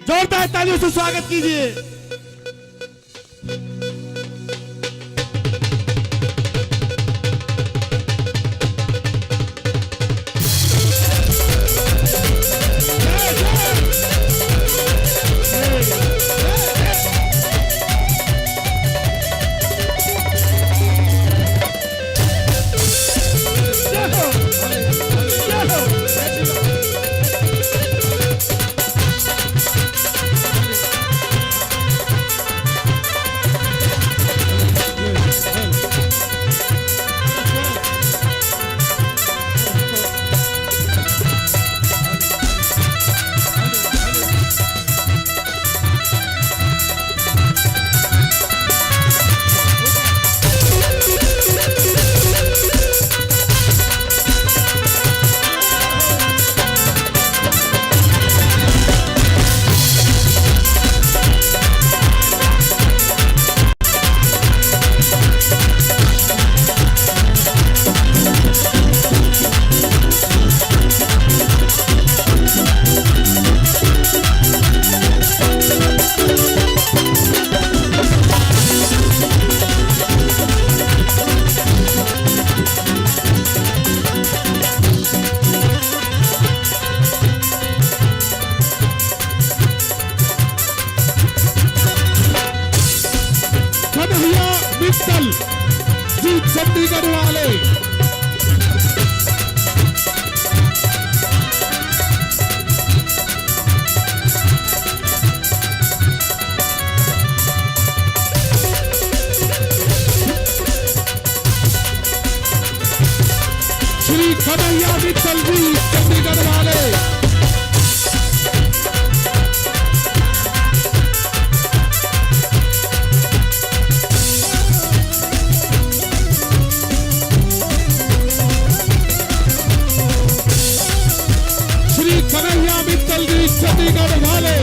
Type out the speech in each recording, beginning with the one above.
जोरदार तालियों से स्वागत कीजिए। मित्तल जी चंडीगढ़ वाले श्री कन्हैया मित्तल जी चंडीगढ़ वाले कन्हैया मित्तल जी चंडीगढ़ वाले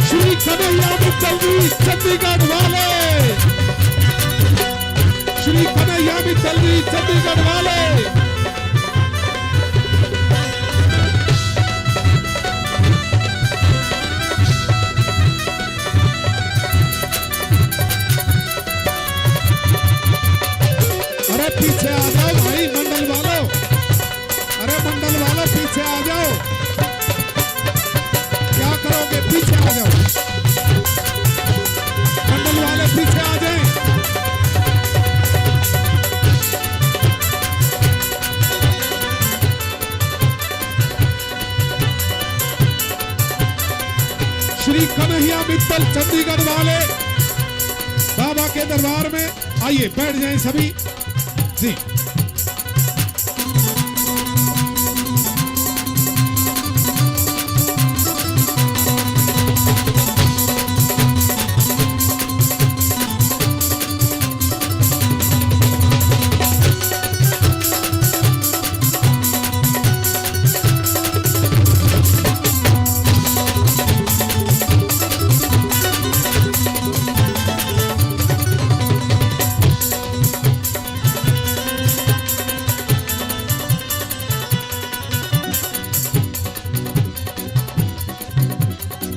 श्री कन्हैया मित्तल जी चंडीगढ़ वाले श्री कन्हैया मित्तल जी चंडीगढ़ वाले पीछे आ जाओ भाई मंडल वालों, अरे मंडल वालों पीछे आ जाओ, क्या करोगे पीछे आ जाओ, मंडल वाले पीछे आ जाएं। श्री कन्हैया मित्तल चंडीगढ़ वाले बाबा के दरबार में आइए बैठ जाएं सभी जी।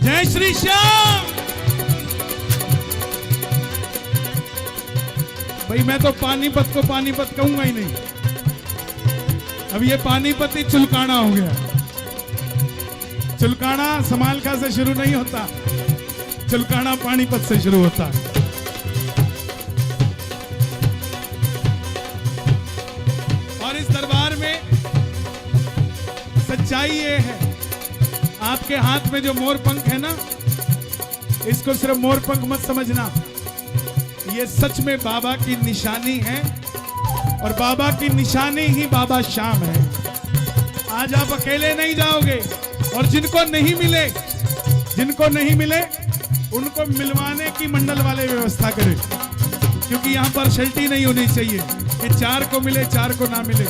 जय श्री श्याम। भाई मैं तो पानीपत को पानीपत कहूंगा ही नहीं, अब ये पानीपत ही चुलकाना हो गया। चुलकाना समालखा से शुरू नहीं होता, चुलकाना पानीपत से शुरू होता है। और इस दरबार में सच्चाई ये है, आपके हाथ में जो मोर पंख है ना, इसको सिर्फ मोर पंख मत समझना, ये सच में बाबा की निशानी है और बाबा की निशानी ही बाबा श्याम है। आज आप अकेले नहीं जाओगे और जिनको नहीं मिले उनको मिलवाने की मंडल वाले व्यवस्था करें, क्योंकि यहाँ पर शल्टी नहीं होनी चाहिए कि 4 को मिले 4 को ना मिले,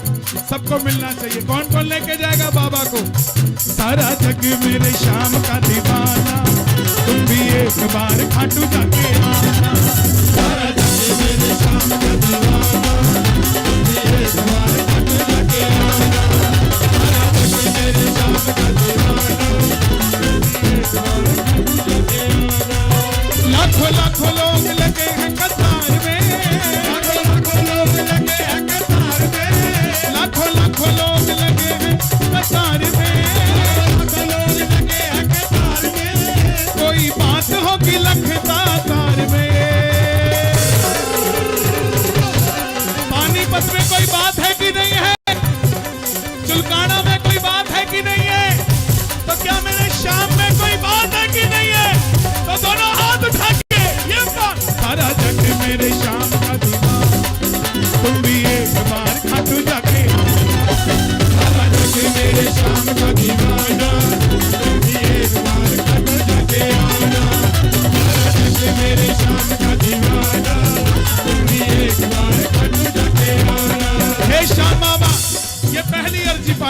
सबको मिलना चाहिए। कौन कौन लेके जाएगा बाबा को? सारा जग मेरे श्याम का दीवाना, तुम भी एक बार खाटू जाके आना। सारा जग मेरे श्याम का दीवाना।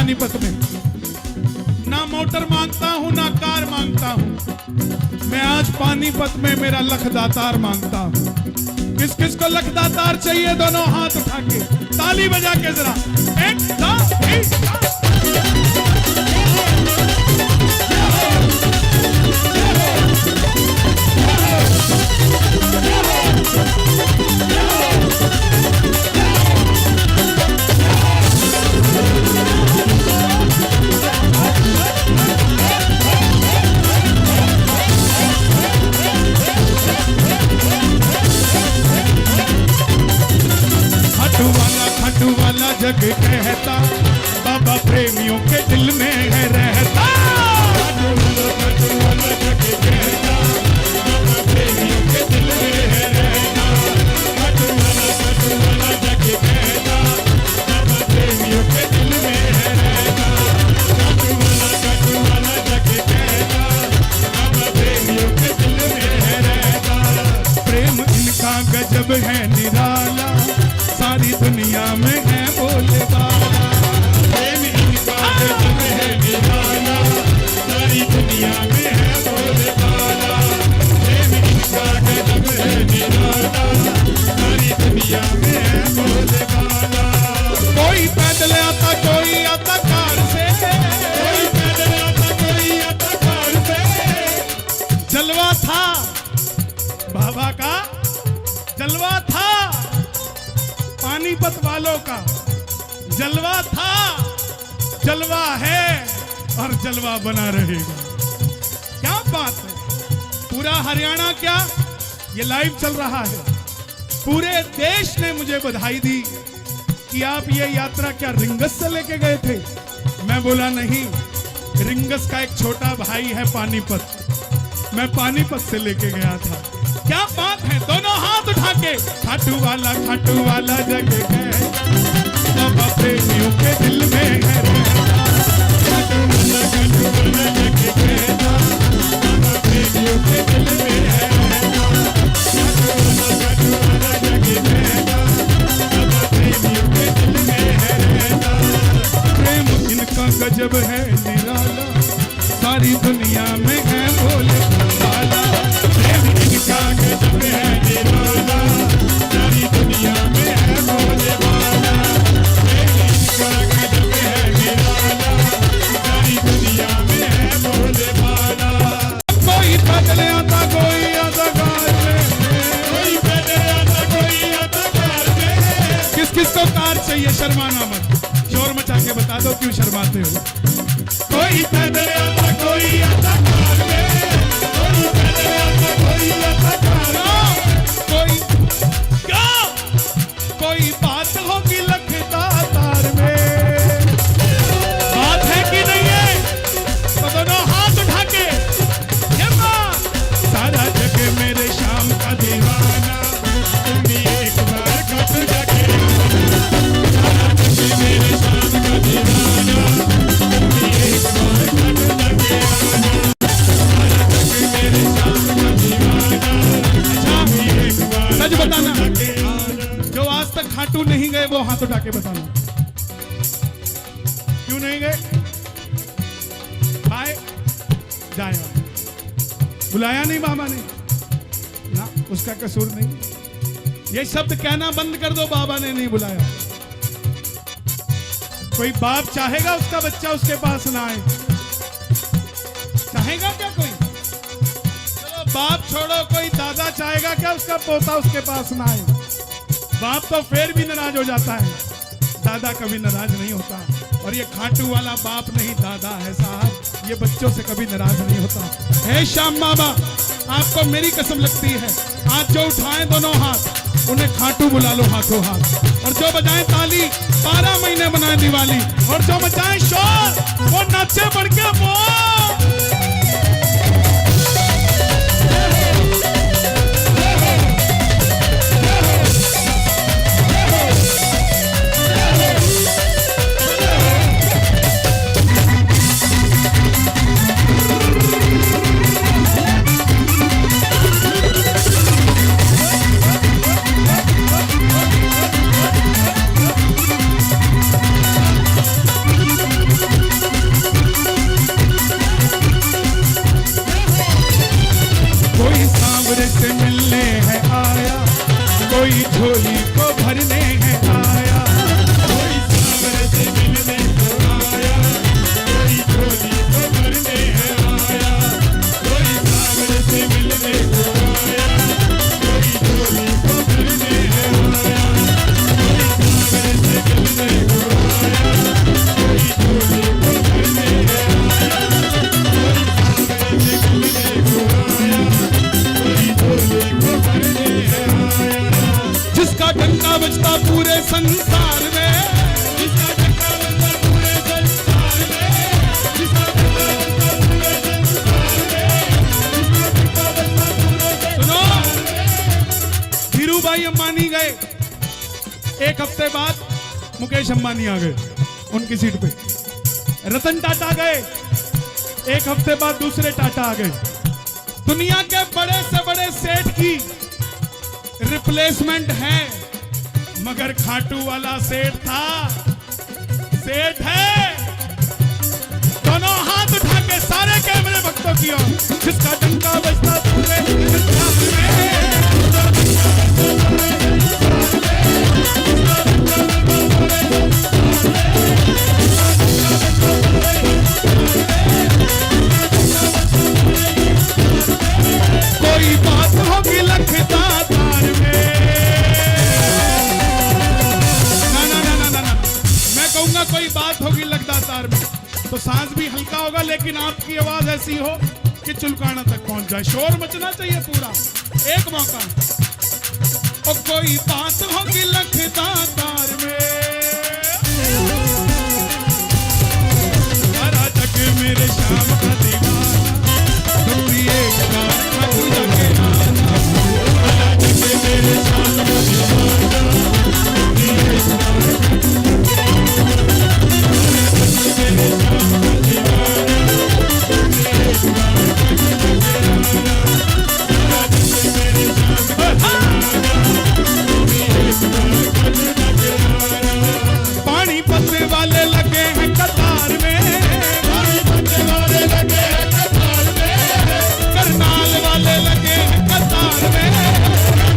पानीपत में। ना मोटर मांगता हूं ना कार मांगता हूं, मैं आज पानीपत में मेरा लखदातार मांगता हूं। किस किस को लखदातार चाहिए? दोनों हाथ उठा के ताली बजा के जरा। एक दो खाटू वाला जग कहता, बाबा प्रेमियों के दिल में है रहता। खाटू वाला जग कहता, बाबा प्रेमियों के दिल में है रहता। खाटू वाला जग कहता, बाबा प्रेमियों के दिल में है रहता। खाटू वाला जग कहता, बाबा प्रेमियों के दिल में है रहता। प्रेम इनका गजब है निराला, सारी दुनिया में है बोले बाला। प्रेम इनका गजब है निराला, सारी दुनिया में है बोले बाला। प्रेम इनका गजब है निराला, सारी दुनिया में है बोले बाला। कोई पैदल आता कोई आता कार से, कोई पैदल आता कोई आता कार से। जलवा था बाबा का, जलवा था पानीपत वालों का, जलवा था, जलवा है और जलवा बना रहेगा। क्या बात है। पूरा हरियाणा क्या, ये लाइव चल रहा है, पूरे देश ने मुझे बधाई दी कि आप ये यात्रा क्या रिंगस से लेके गए थे। मैं बोला नहीं, रिंगस का एक छोटा भाई है पानीपत, मैं पानीपत से लेके गया था। क्या बात है। दोनों हाथ उठा के खाटू वाला जग है, बाबा प्रेमियों के दिल में है रहता। खाटू वाला जग है, बाबा प्रेमियों के दिल में है रहता। खाटू वाला जग है, बाबा प्रेमियों के दिल में है रहता। प्रेम इनका गजब है निराला, सारी दुनिया में है बोले बाला। प्रेम इनका गजब है निराला, सारी दुनिया में है बोले बाला। प्रेम इनका गजब है निराला, सारी दुनिया में है बोले बाला। कोई पैदल आता कोई आता कार में, कोई पैदल आता कोई आता कार में। किस किस को कार चाहिए? शर्माना मत, शोर मचा के बता दो क्यों शर्माते हो। कोई पैदल आता कोई आता कार में, कोई पैदल आता कोई आता कार में। कोई क्या, कोई बात होगी लखदातार में, बात है कि नहीं है? तो दोनों हाथ उठा के ये बात। सारा जग मेरे शाम का दीवाना, तुम भी एक बार कट जाके। सारा जग मेरे शाम का दीवाना, तुम भी एक बार कट जाके आना। सारा जग मेरे शाम का दीवाना, अच्छा भी एक बार सच बताना। जो आज तक खाटू नहीं गए वो हाथ उठा के बताना, क्यों नहीं गए? आए जाए, बुलाया नहीं बाबा ने ना, उसका कसूर नहीं। ये शब्द कहना बंद कर दो, बाबा ने नहीं बुलाया। कोई बाप चाहेगा उसका बच्चा उसके पास ना आए? चाहेगा क्या कोई? चलो बाप छोड़ो, कोई दादा चाहेगा क्या उसका पोता उसके पास ना आए? बाप तो फिर भी नाराज हो जाता है, दादा कभी नाराज नहीं होता। और ये खाटू वाला बाप नहीं दादा है साहब, ये बच्चों से कभी नाराज नहीं होता। हे श्याम बाबा, आपको मेरी कसम लगती है, आज जो उठाएं दोनों हाथ, उन्हें खाटू बुला लो हाथों हाथ। और जो बजाएं ताली, 12 महीने बनाए दिवाली। और जो बजाएं शोर, वो नाचे बढ़ के वो। कोई झोली को भरने है आया, कोई सागर से मिलने को आया, कोई झोली को भरने है आया, कोई सागर से मिलने को आया, कोई झोली को भरने है आया, कोई सागर से मिलने को आया, कोई झोली को भरने है आया, कोई सागर से मिलने को आया, कोई झोली को भरने है आया। जिसका डंका बजता पूरे संसार में, जिसका डंका बजता पूरे संसार में, जिसका डंका बजता पूरे संसार में, जिसका डंका बजता पूरे संसार में। धीरू भाई अंबानी गए, एक हफ्ते बाद मुकेश अंबानी आ गए उनकी सीट पे। रतन टाटा गए, एक हफ्ते बाद दूसरे टाटा आ गए। दुनिया के बड़े से बड़े सेठ की रिप्लेसमेंट है, मगर खाटू वाला सेठ था, सेठ है। दोनों हाथ उठा के सारे कैमरे भक्तों की ओर, जिसका डंका बजता पूरे संसार में, कोई बात होगी लखता तार में। ना, मैं कहूंगा कोई बात होगी लखता तार में तो सांस भी हल्का होगा, लेकिन आपकी आवाज ऐसी हो कि चुलकाना तक पहुंच जाए, शोर मचना चाहिए पूरा। एक मौका, और कोई बात होगी लखता तार में, सारा जग मेरे श्याम का दीवाना, तुम भी एक बार खाटू जाके आना, सारा जग मेरे श्याम का दीवाना, तुम भी एक बार खाटू जाके आना, मेरे श्याम का दीवाना, तुम भी एक बार खाटू जाके आना, सारा जग मेरे श्याम का दीवाना, तुम भी एक बार खाटू जाके आना। पानीपत वाले लगे हैं कतार में, पानीपत वाले लगे हैं कतार में, करनाल वाले लगे हैं कतार में,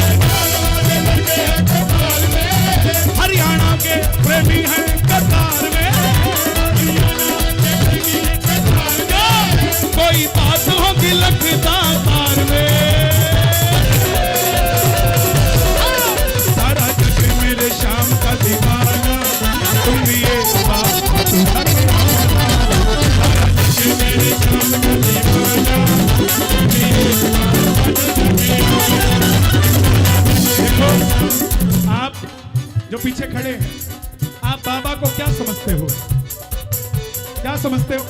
करनाल वाले लगे हैं कतार में, हरियाणा के प्रेमी हैं कतार में, हरियाणा के प्रेमी हैं कतार में। कोई बात होगी लखता तार में, सारा जग मेरे श्याम का दीवाना, तुम भी एक बार खाटू जाके आना, सारा जग मेरे श्याम का दीवाना, तुम भी एक बार खाटू जाके आना। देखो आप जो पीछे खड़े हैं, आप बाबा को क्या समझते हो? क्या समझते हो?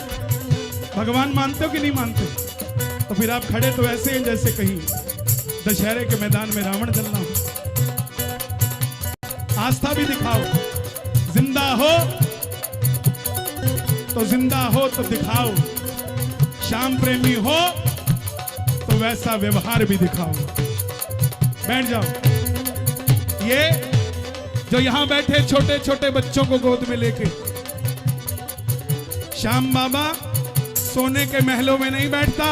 भगवान मानते हो कि नहीं मानते? तो फिर आप खड़े तो ऐसे हैं जैसे कहीं दशहरे के मैदान में रावण जलना हो। आस्था भी दिखाओ, जिंदा हो तो जिंदा हो तो दिखाओ, श्याम प्रेमी हो तो वैसा व्यवहार भी दिखाओ। बैठ जाओ। ये जो यहां बैठे छोटे छोटे बच्चों को गोद में लेके, श्याम बाबा सोने के महलों में नहीं बैठता,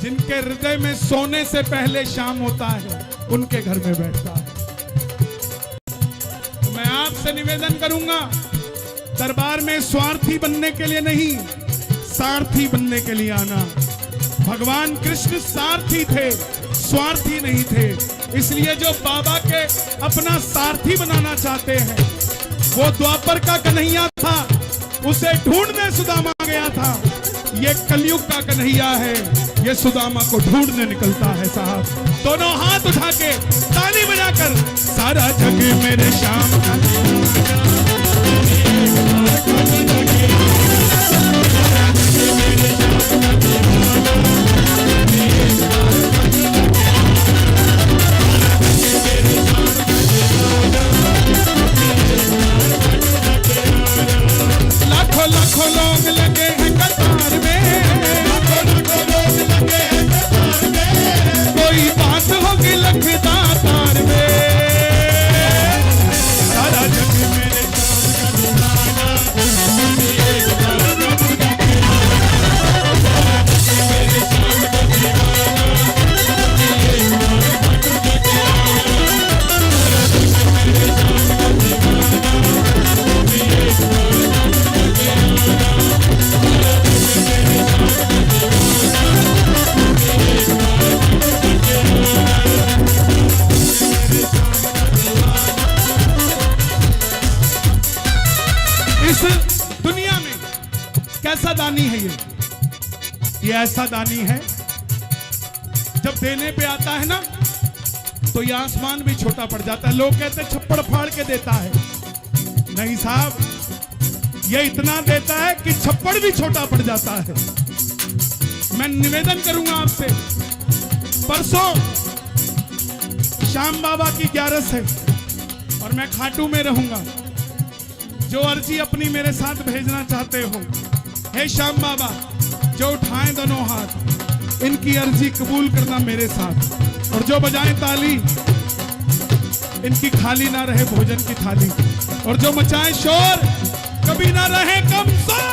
जिनके हृदय में सोने से पहले श्याम होता है उनके घर में बैठता है। तो मैं आपसे निवेदन करूंगा, दरबार में स्वार्थी बनने के लिए नहीं, सारथी बनने के लिए आना। भगवान कृष्ण सारथी थे, स्वार्थी नहीं थे। इसलिए जो बाबा के अपना सारथी बनाना चाहते हैं, वो द्वापर का कन्हैया था, उसे ढूंढने सुदामा गया था। ये कलयुग का कन्हैया है, ये सुदामा को ढूंढने निकलता है साहब। दोनों हाथ उठा के ताली बजाकर, सारा जग मेरे श्याम का लाखों लाखों लोग लगे हैं कतार में, लाखों लाखों लोग लगे हैं कतार में। कोई बात होगी लखता तार में, सारा दानी है ये ऐसा दानी है, जब देने पे आता है ना तो ये आसमान भी छोटा पड़ जाता है। लोग कहते हैं छप्पड़ फाड़ के देता है, नहीं साहब, ये इतना देता है कि छप्पड़ भी छोटा पड़ जाता है। मैं निवेदन करूंगा आपसे, परसों श्याम बाबा की 11 है और मैं खाटू में रहूंगा। जो अर्जी अपनी मेरे साथ भेजना चाहते हो, हे श्याम बाबा, जो उठाएं दोनों हाथ, इनकी अर्जी कबूल करना मेरे साथ। और जो बजाएं ताली, इनकी खाली ना रहे भोजन की थाली। और जो मचाएं शोर, कभी ना रहे कमजोर।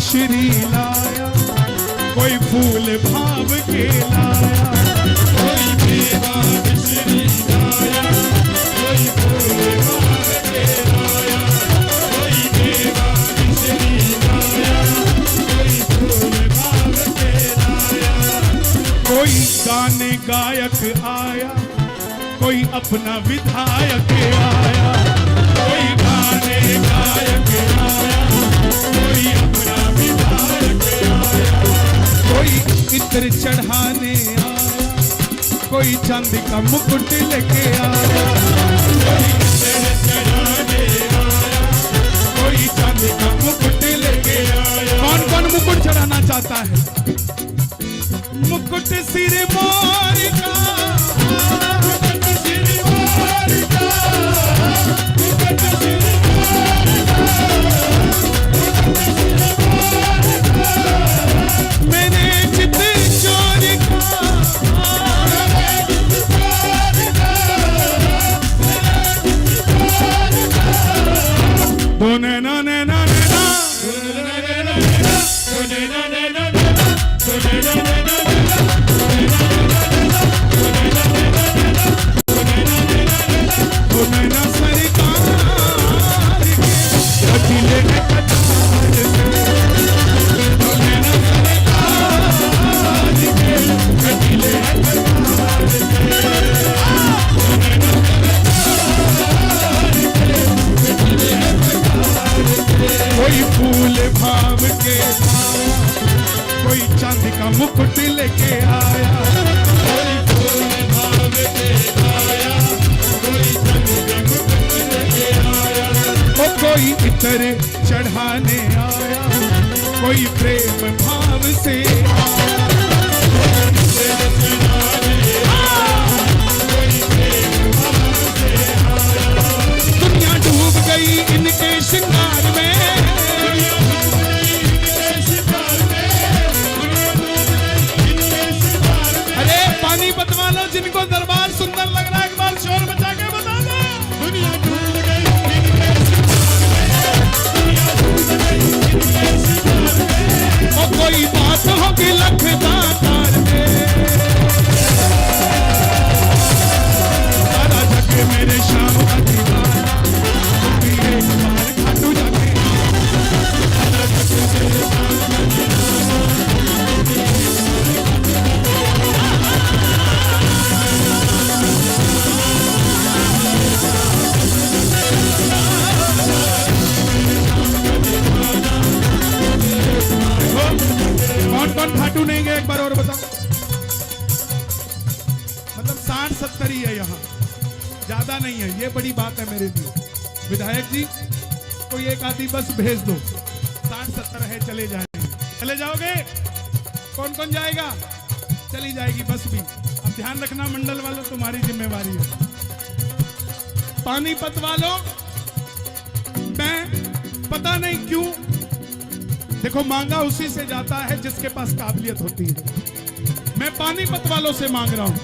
श्री लाया, कोई फूल भाव के लाया, कोई मेवा श्री लाया, कोई फूल भाव के लाया, कोई मेवा श्री लाया, कोई फूल भाव के लाया। कोई गाने गायक आया, कोई अपना विधायक आया, कोई गाने गायक आया, कोई अपना विधायक आया, कोई इत्र चढ़ाने आया, कोई चांदी का मुकुट लेके आया, कोई इत्र चढ़ाने आया, कोई चांदी का मुकुट लेके आया। कौन कौन मुकुट चढ़ाना चाहता है? मुकुट सिर मोर का, मुकुट सिर मोर का, मुकुट सिर मोर का, मेरे चित चोर का, मेरे चित चोर का, मेरे चित चोर का। दो नैना नैना नैना, दो नैना नैना, दो नैना नैना, दो नैना नैना, दो नैना सरकार के अकेले कटार से, दो नैना सरकार के अकेले कटार से, दो नैना सरकार के अकेले कटार से। कोई फूल भाव के आया, कोई चांदी का मुकुट लेके आया, कोई फूल भाव के आया, कोई चांदी का मुकुट लेके आया, और कोई इत्र चढ़ाने आया, कोई प्रेम भाव से आया, कोई चढ़ाने आया, कोई प्रेम भाव से आया। दुनिया डूब गई इनके श्रृंगार में, पानीपत वालों जिनको दरबार सुंदर लग रहा है, एक बार शोर मचा के बता दो। दुनिया डूब गई इनके श्रृंगार में, दुनिया डूब गई इनके श्रृंगार में। और कोई बात होगी लखदातार में, सारा जग मेरे शाम का दीवाना, भी एक बार खाटू जाके, सारा जग मेरे शाम का दीवाना। कौन कौन खाटू नहीं गए एक बार और बताओ? मतलब 60-70 ही है यहाँ, ज्यादा नहीं है। ये बड़ी बात है मेरे लिए। विधायक जी कोई एक आधी बस भेज दो, 60-70 है, चले जाएंगे। चले जाओगे? कौन कौन जाएगा? चली जाएगी बस भी। अब ध्यान रखना मंडल वालों, तुम्हारी जिम्मेवारी है। पानीपत वालों, मैं पता नहीं क्यों, देखो मांगा उसी से जाता है जिसके पास काबिलियत होती है। मैं पानीपत वालों से मांग रहा हूं,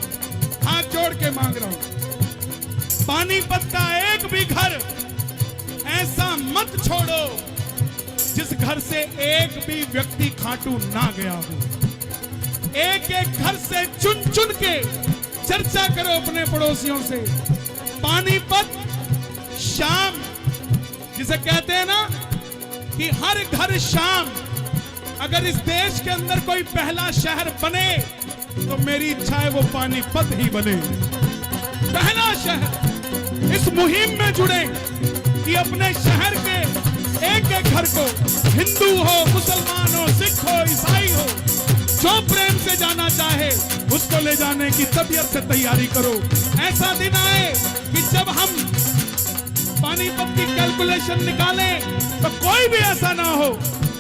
हाथ जोड़ के मांग रहा हूं, पानीपत का एक भी घर ऐसा मत छोड़ो जिस घर से एक भी व्यक्ति खाटू ना गया हो। एक एक घर से चुन चुन के चर्चा करो अपने पड़ोसियों से। पानीपत शाम जिसे कहते हैं ना कि हर घर शाम, अगर इस देश के अंदर कोई पहला शहर बने तो मेरी इच्छा है वो पानीपत ही बने, पहला शहर। इस मुहिम में जुड़े कि अपने शहर के एक एक घर को, हिंदू हो, मुसलमान हो, सिख हो, ईसाई हो, जो प्रेम से जाना चाहे उसको ले जाने की तबीयत से तैयारी करो। ऐसा दिन आए कि जब हम पानीपत की कैलकुलेशन निकालें तो कोई भी ऐसा ना हो,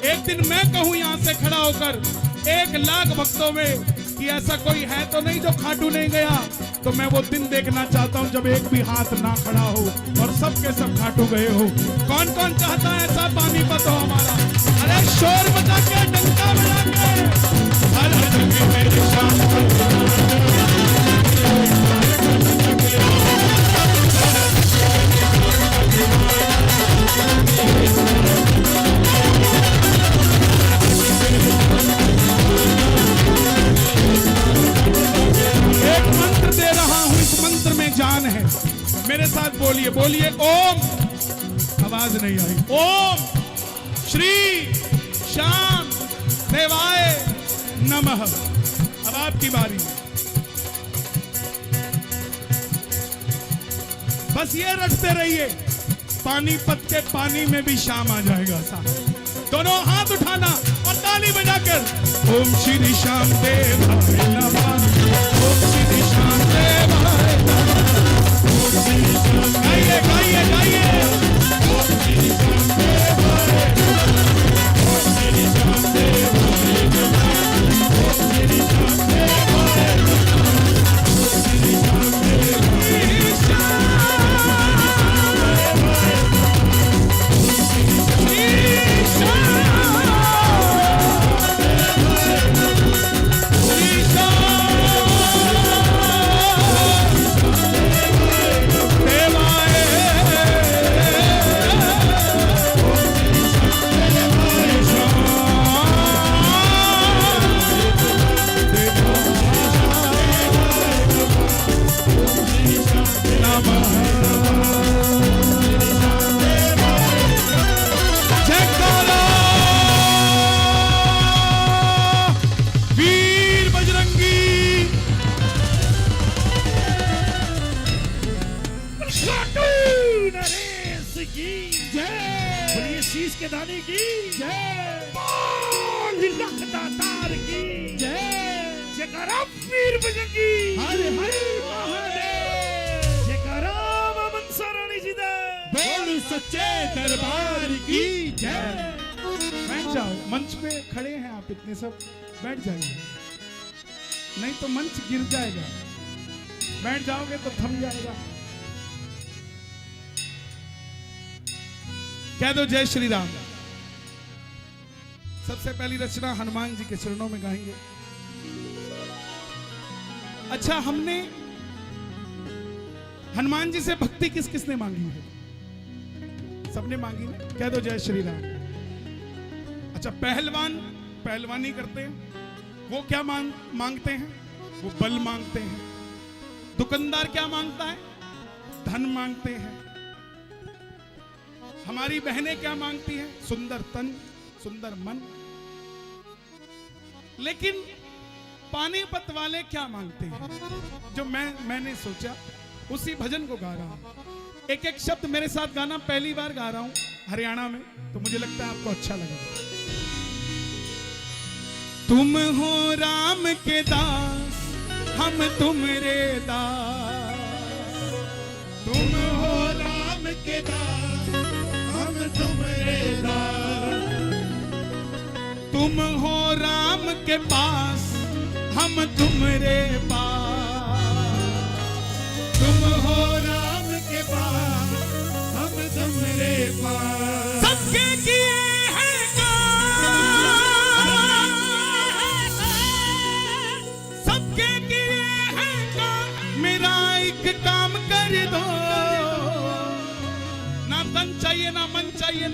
एक दिन मैं कहूं यहां से खड़ा होकर 1 लाख भक्तों में कि ऐसा कोई है तो नहीं जो खाटू नहीं गया। तो मैं वो दिन देखना चाहता हूं जब एक भी हाथ ना खड़ा हो और सब के सब खाटू गए हो। कौन कौन चाहता है ऐसा पानीपत हो हमारा? अरे शोर बजा के, डंका बजा के, हर जगह मेरी शान। एक मंत्र दे रहा हूं, इस मंत्र में जान है। मेरे साथ बोलिए, बोलिए ओम। आवाज नहीं आई। ओम श्री श्याम देवाय नमः। अब आपकी बारी। बस ये रटते रहिए, पानीपत के पानी में भी शाम आ जाएगा। साथ दोनों हाथ उठाना और ताली बजाकर ओम श्री श्याम देवाय नमः, ओम श्री श्याम देवाय नमः। गाइए गाइए गाइए। ओम श्री श्याम देवाय नमः, ओम श्री श्याम देवाय नमः, ओम श्री श्याम देवाय नमः, ओम श्री श्याम देवाय के दानी की जय, बोल लख दातार की जय, जयकारा वीर बजरंगी हर हर महादेव, जयकारा मनसा रानी जी दे, बोल सच्चे दरबार की जय। बैठ जाओ, मंच पे खड़े हैं आप इतने सब, बैठ जाइए, नहीं तो मंच गिर जाएगा। बैठ जाओगे तो थम जाएगा। कह दो जय श्री राम। सबसे पहली रचना हनुमान जी के चरणों में गाएंगे। अच्छा, हमने हनुमान जी से भक्ति किस किसने मांगी है? सबने मांगी ना? कह दो जय श्री राम। अच्छा, पहलवान पहलवानी करते हैं, वो क्या मांगते हैं? वो बल मांगते हैं। दुकानदार क्या मांगता है? धन मांगते हैं। हमारी बहनें क्या मांगती हैं? सुंदर तन, सुंदर मन। लेकिन पानीपत वाले क्या मांगते हैं? जो मैंने सोचा उसी भजन को गा रहा हूं। एक एक शब्द मेरे साथ गाना, पहली बार गा रहा हूं हरियाणा में, तो मुझे लगता है आपको अच्छा लगेगा। तुम हो राम के दास, हम तुमरे दास। तुम हो राम के दास, हम तुमरे दास। तुम हो राम के पास, हम तुमरे पास। तुम हो राम के पास, हम तुमरे पास। सबके किए हैं काम, सबके किए हैं काम, मेरा एक काम कर दो। ना धन चाहिए, ना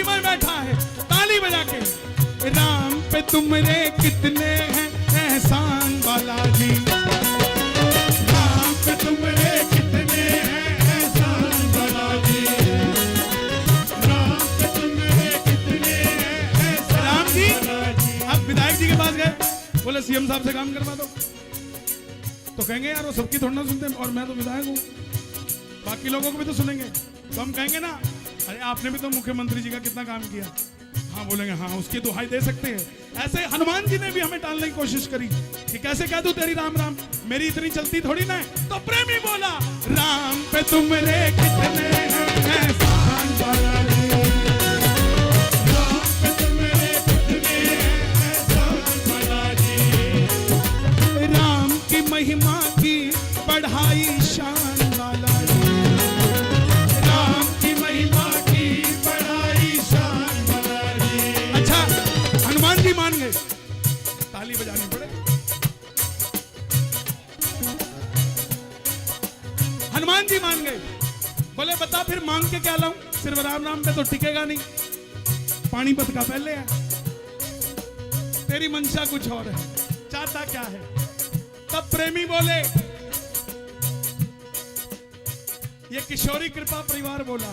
खुशी में बैठा है, ताली बजा के। राम पे तुमरे कितने हैं एहसान बालाजी, राम पे तुमरे कितने हैं एहसान बालाजी, राम पे तुमरे कितने हैं एहसान राम जी बालाजी। आप विधायक जी के पास गए, बोले सीएम साहब से काम करवा दो, तो कहेंगे यार वो सबकी थोड़ा ना सुनते हैं, और मैं तो विधायक हूँ, बाकी लोगों को भी तो सुनेंगे। तो हम कहेंगे ना अरे आपने भी तो मुख्यमंत्री जी का कितना काम किया, हाँ बोलेंगे हाँ उसकी दुहाई दे सकते हैं। ऐसे हनुमान जी ने भी हमें टालने की कोशिश करी कि कैसे कह दूं तेरी राम राम, मेरी इतनी चलती थोड़ी ना है। तो प्रेमी बोला राम पे तुमरे कितने हैं एहसान बालाजी, राम पे तुमरे कितने हैं एहसान बालाजी, राम की महिमा की बढ़ाई शान बालाजी, राम की महिमा की बढ़ाई शान बालाजी। अच्छा हनुमान जी मान गए, ताली बजानी पड़े। हनुमान जी मान गए, बोले बता फिर मांग के क्या लाऊं, सिर्फ राम राम पे तो टिकेगा नहीं, पानीपत का पहले है, तेरी मंशा कुछ और है, चाहता क्या है। तब प्रेमी बोले, ये किशोरी कृपा परिवार बोला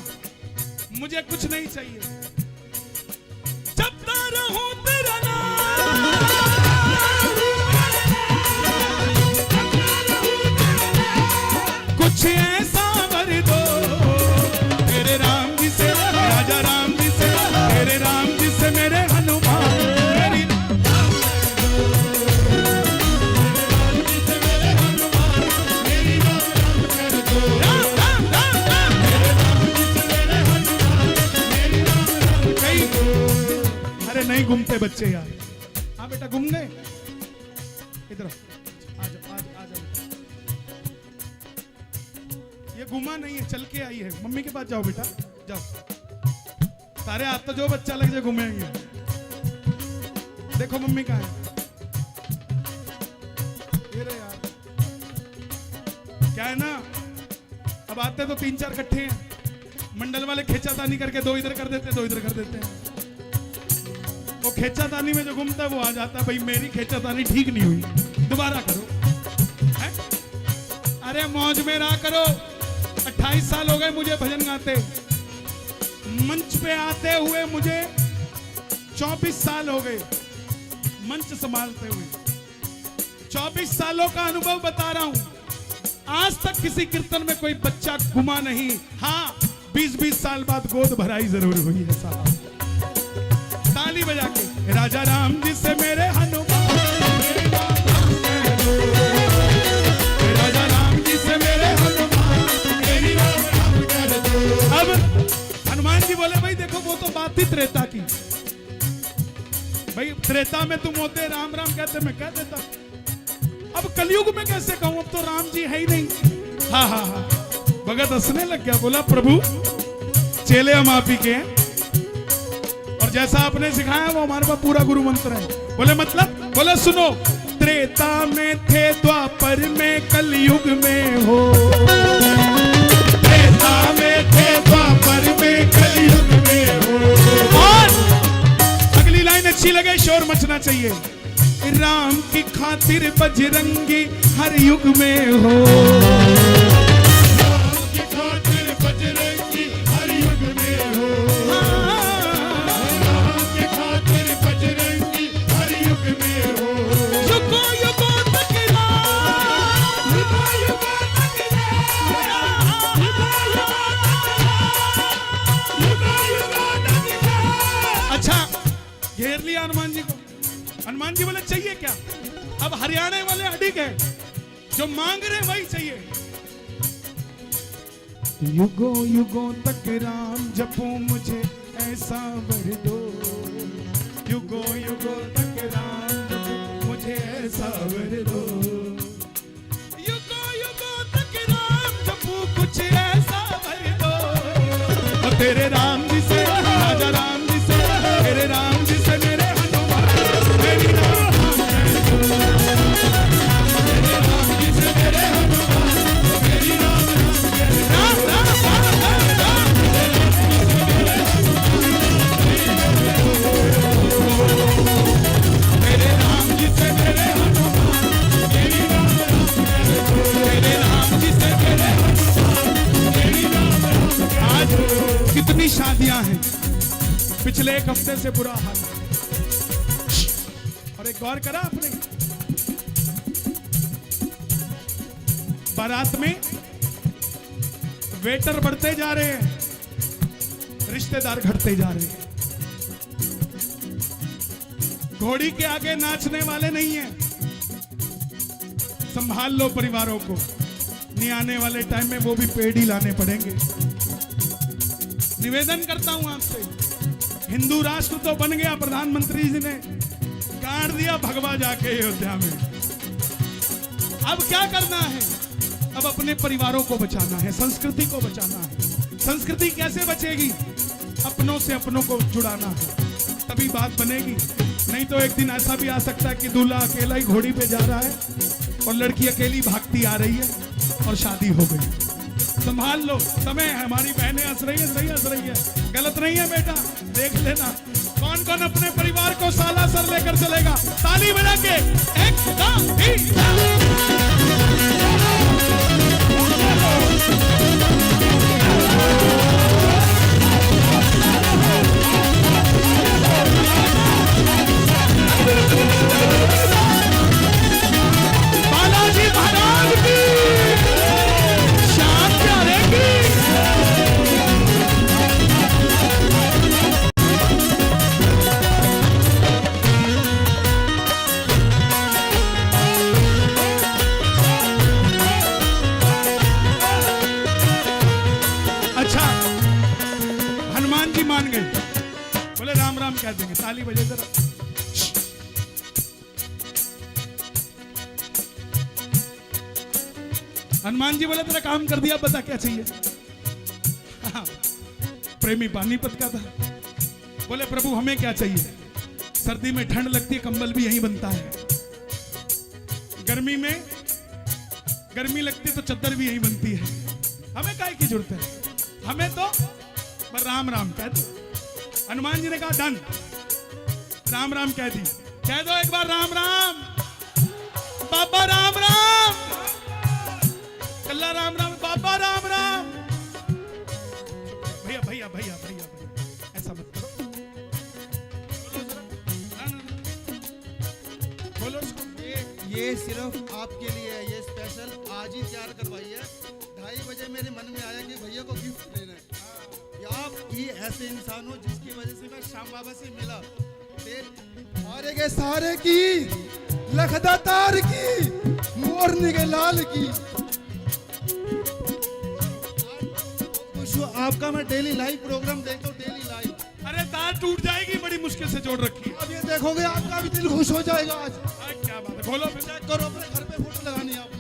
मुझे कुछ नहीं चाहिए, जपता रहूं तेरा नाम, कुछ ऐसा वर दो तेरे राम जी से, राजा राम जी से, तेरे राम जी से मेरे हनुमान, मेरी राम राम राम राम, कई अरे नहीं घूमते बच्चे यार, हाँ बेटा घूम गए, इधर आ जाओ आ जाओ, ये घुमा नहीं है चल के आई है, मम्मी के पास जाओ बेटा जाओ, सारे हाथ तो जो बच्चा लग जाए घूमेंगे। देखो मम्मी कहाँ है, ये रहे यार, क्या है ना अब आते तो 3-4 इकट्ठे हैं, मंडल वाले खेचातानी करके दो इधर कर देते, दो इधर कर देते हैं, वो खेचातानी में जो घूमता है वो आ जाता है, भाई मेरी खेचातानी ठीक नहीं हुई, दोबारा करो है? अरे मौज में रहा करो, 28 साल हो गए मुझे भजन गाते, मंच पे आते हुए मुझे 24 साल हो गए मंच संभालते हुए, 24 सालों का अनुभव बता रहा हूं, आज तक किसी कीर्तन में कोई बच्चा घुमा नहीं, हाँ 20-20 साल बाद गोद भराई जरूर हुई है साहब, ताली बजा के राजा राम जी से मेरे हनुमान, राजा राम जी से मेरे हनुमान, अब हनुमान जी बोले भाई देखो वो तो बात थी त्रेता की, भाई त्रेता में तुम होते राम राम कहते मैं कह देता, अब कलयुग में कैसे कहूं, अब तो राम जी है ही नहीं। हाँ हाँ हाँ भगत हंसने लग गया, बोला प्रभु चेले हम आप ही के हैं, और जैसा आपने सिखाया वो हमारे पास पूरा गुरु मंत्र है। बोले मतलब, बोले सुनो, त्रेता में थे द्वापर में कलयुग में हो, त्रेता में थे द्वापर में कलयुग में हो, और अगली लाइन अच्छी लगे शोर मचना चाहिए, राम की खातिर बजरंगी हर युग में हो, राम की खातिर बजरंगी हर युग में हो, राम की खातिर बजरंगी हर युग में हो, युगों युगों तक राम, युगों युगों तक राम, युगों युगों तक राम। अच्छा घेर लिया हनुमान जी को, हनुमान जी बोले चाहिए क्या, अब हरियाणा वाले अडिग है, जो मांग रहे वही चाहिए, युगों युगों तक राम जपो मुझे ऐसा वर दो, युगों युगों तक राम जपो मुझे ऐसा वर दो, युगों युगों तक राम जपो कुछ ऐसा वर दो, और तेरे राम जी से राजा राम जी से, तेरे राम जी से मेरे हनुमान, मेरी राम जी से मेरे हनुमान, मेरी राम राम राम राम राम राम, करना है, पिछले एक हफ्ते से बुरा हाल है। और एक गौर करा आपने, बारात में वेटर बढ़ते जा रहे हैं, रिश्तेदार घटते जा रहे हैं। घोड़ी के आगे नाचने वाले नहीं हैं। संभाल लो परिवारों को, नहीं आने वाले टाइम में वो भी पेड़ ही लाने पड़ेंगे। निवेदन करता हूं आपसे, हिंदू राष्ट्र तो बन गया, प्रधानमंत्री जी ने गाड़ दिया भगवा जाके अयोध्या में। अब क्या करना है? अब अपने परिवारों को बचाना है, संस्कृति को बचाना है। संस्कृति कैसे बचेगी? अपनों से अपनों को जुड़ाना है, तभी बात बनेगी। नहीं तो एक दिन ऐसा भी आ सकता है कि दूल्हा अकेला ही घोड़ी पे जा रहा है और लड़की अकेली भागती आ रही है और शादी हो गई। संभाल लो, समय है। हमारी बहनें हंस रही है, सही हंस रही है, गलत नहीं है बेटा। देख लेना कौन कौन अपने परिवार को सालासर लेकर चलेगा। ताली बजा के एक बालाजी महाराज की शान प्यारे की। अच्छा, हनुमान जी मान गए, बोले राम राम कह देंगे। ताली बजे जरा। हनुमान जी बोले तेरा काम कर दिया, बता क्या चाहिए। प्रेमी पानीपत का था, बोले प्रभु हमें क्या चाहिए। सर्दी में ठंड लगती है, कंबल भी यहीं बनता है। गर्मी में गर्मी लगती है तो चद्दर भी यहीं बनती है। हमें काहे की जरूरत है, हमें तो बस राम राम कह दो। हनुमान जी ने कहा डन, राम राम कह दी। कह दो एक बार राम राम, बाबा राम राम, कल्ला राम राम, बाबा राम राम। भैया भैया भैया भैया भैया ऐसा मत करो, बोलो उसको। ये सिर्फ आपके लिए है, ये स्पेशल आज ही तैयार करवाई है। 2:30 बजे मेरे मन में आया कि भैया को गिफ्ट देना है। ये आप ही ऐसे इंसान हो जिसकी वजह से मैं श्याम बाबा से मिला। सारे के सारे की, लखदातार की, मोरनी के लाल की। आपका मैं डेली लाइव प्रोग्राम देखता हूँ, डेली लाइव। अरे तार टूट जाएगी, बड़ी मुश्किल से जोड़ रखी है। अब ये देखोगे आपका भी दिल खुश हो जाएगा आज। क्या बात है, खोलो फिर। चेक करो, अपने घर पे फोटो लगानी है आपने।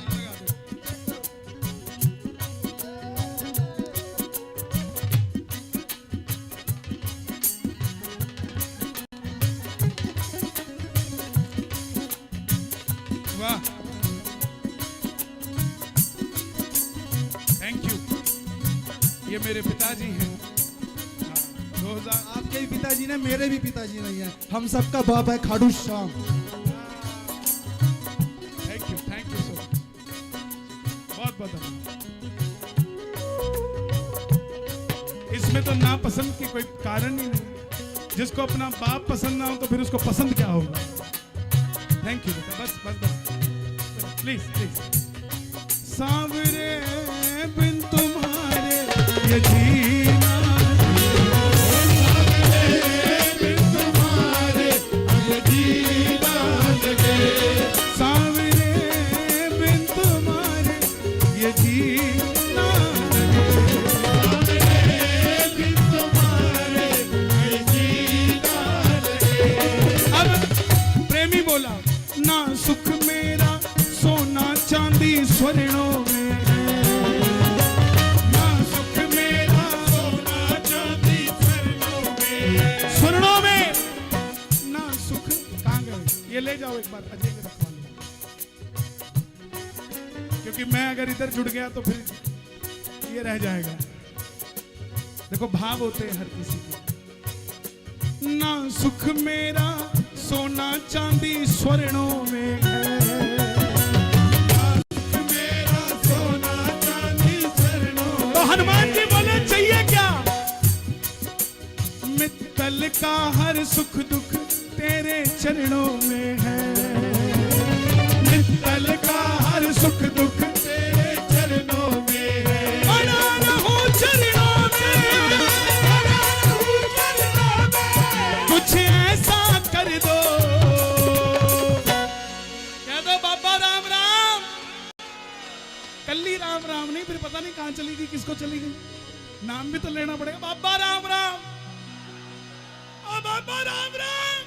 वाह, थैंक यू। ये मेरे पिताजी हैं। 2000 आपके भी पिताजी ने, मेरे भी पिताजी नहीं है, हम सबका बाप है Khatu Shyam. Thank you so much, बहुत बहुत धन्यवाद। इसमें तो नापसंद की कोई कारण ही नहीं। जिसको अपना बाप पसंद ना हो तो फिर उसको पसंद क्या होगा। थैंक यू बेटा, बस बस बस, प्लीज प्लीज। सांवरे बिन तुम्हारे ये जीना, बिन तुम्हारे ये जीना लगे। सांवरे बिन तुम्हारे ये जीना लगे। बिन तुम्हारे ये जीना लगे। अब प्रेमी बोला ना सुख मेरा सोना चांदी स्वर्णों में, ना सुख मेरा सोना चांदी स्वर्णों में, ना सुख। कहां गए ये? ले जाओ एक बार, अजय के रखवा लो, क्योंकि मैं अगर इधर जुड़ गया तो फिर ये रह जाएगा। देखो भाव होते हैं हर किसी के। ना सुख मेरा सोना चांदी स्वर्णों में है, मेरा सोना चांदी स्वर्णों। तो हनुमान जी बोले चाहिए क्या? का हर सुख दुख तेरे चरणों में है, मित्तल का हर सुख दुख तेरे चरणों में है। बना रहूं चरणों में, बना रहूं चरणों में, कुछ ऐसा कर दो, कह दो बाबा राम राम। कल्ली राम राम नहीं, फिर पता नहीं कहां चली गई, किसको चली गई, नाम भी तो लेना पड़ेगा। बाबा राम राम, ओ बाबा राम राम।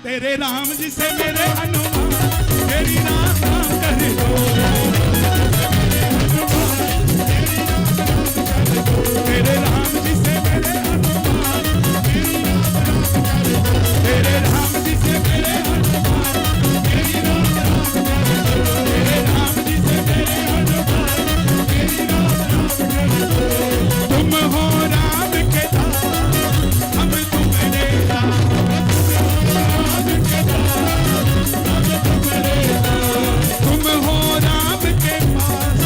तेरे राम जी से मेरे हनुमान, तेरी राम राम कर दो, तेरे राम जी से मेरे हनुमान, तेरे राम जी से मेरे हनुमान, तेरी राम राम कर दो, तेरे राम जी से मेरे हनुमान, तेरी राम राम कर दो। तुम हो राम के दास, हम तुम्हारे दास, तुम हो राम के पास,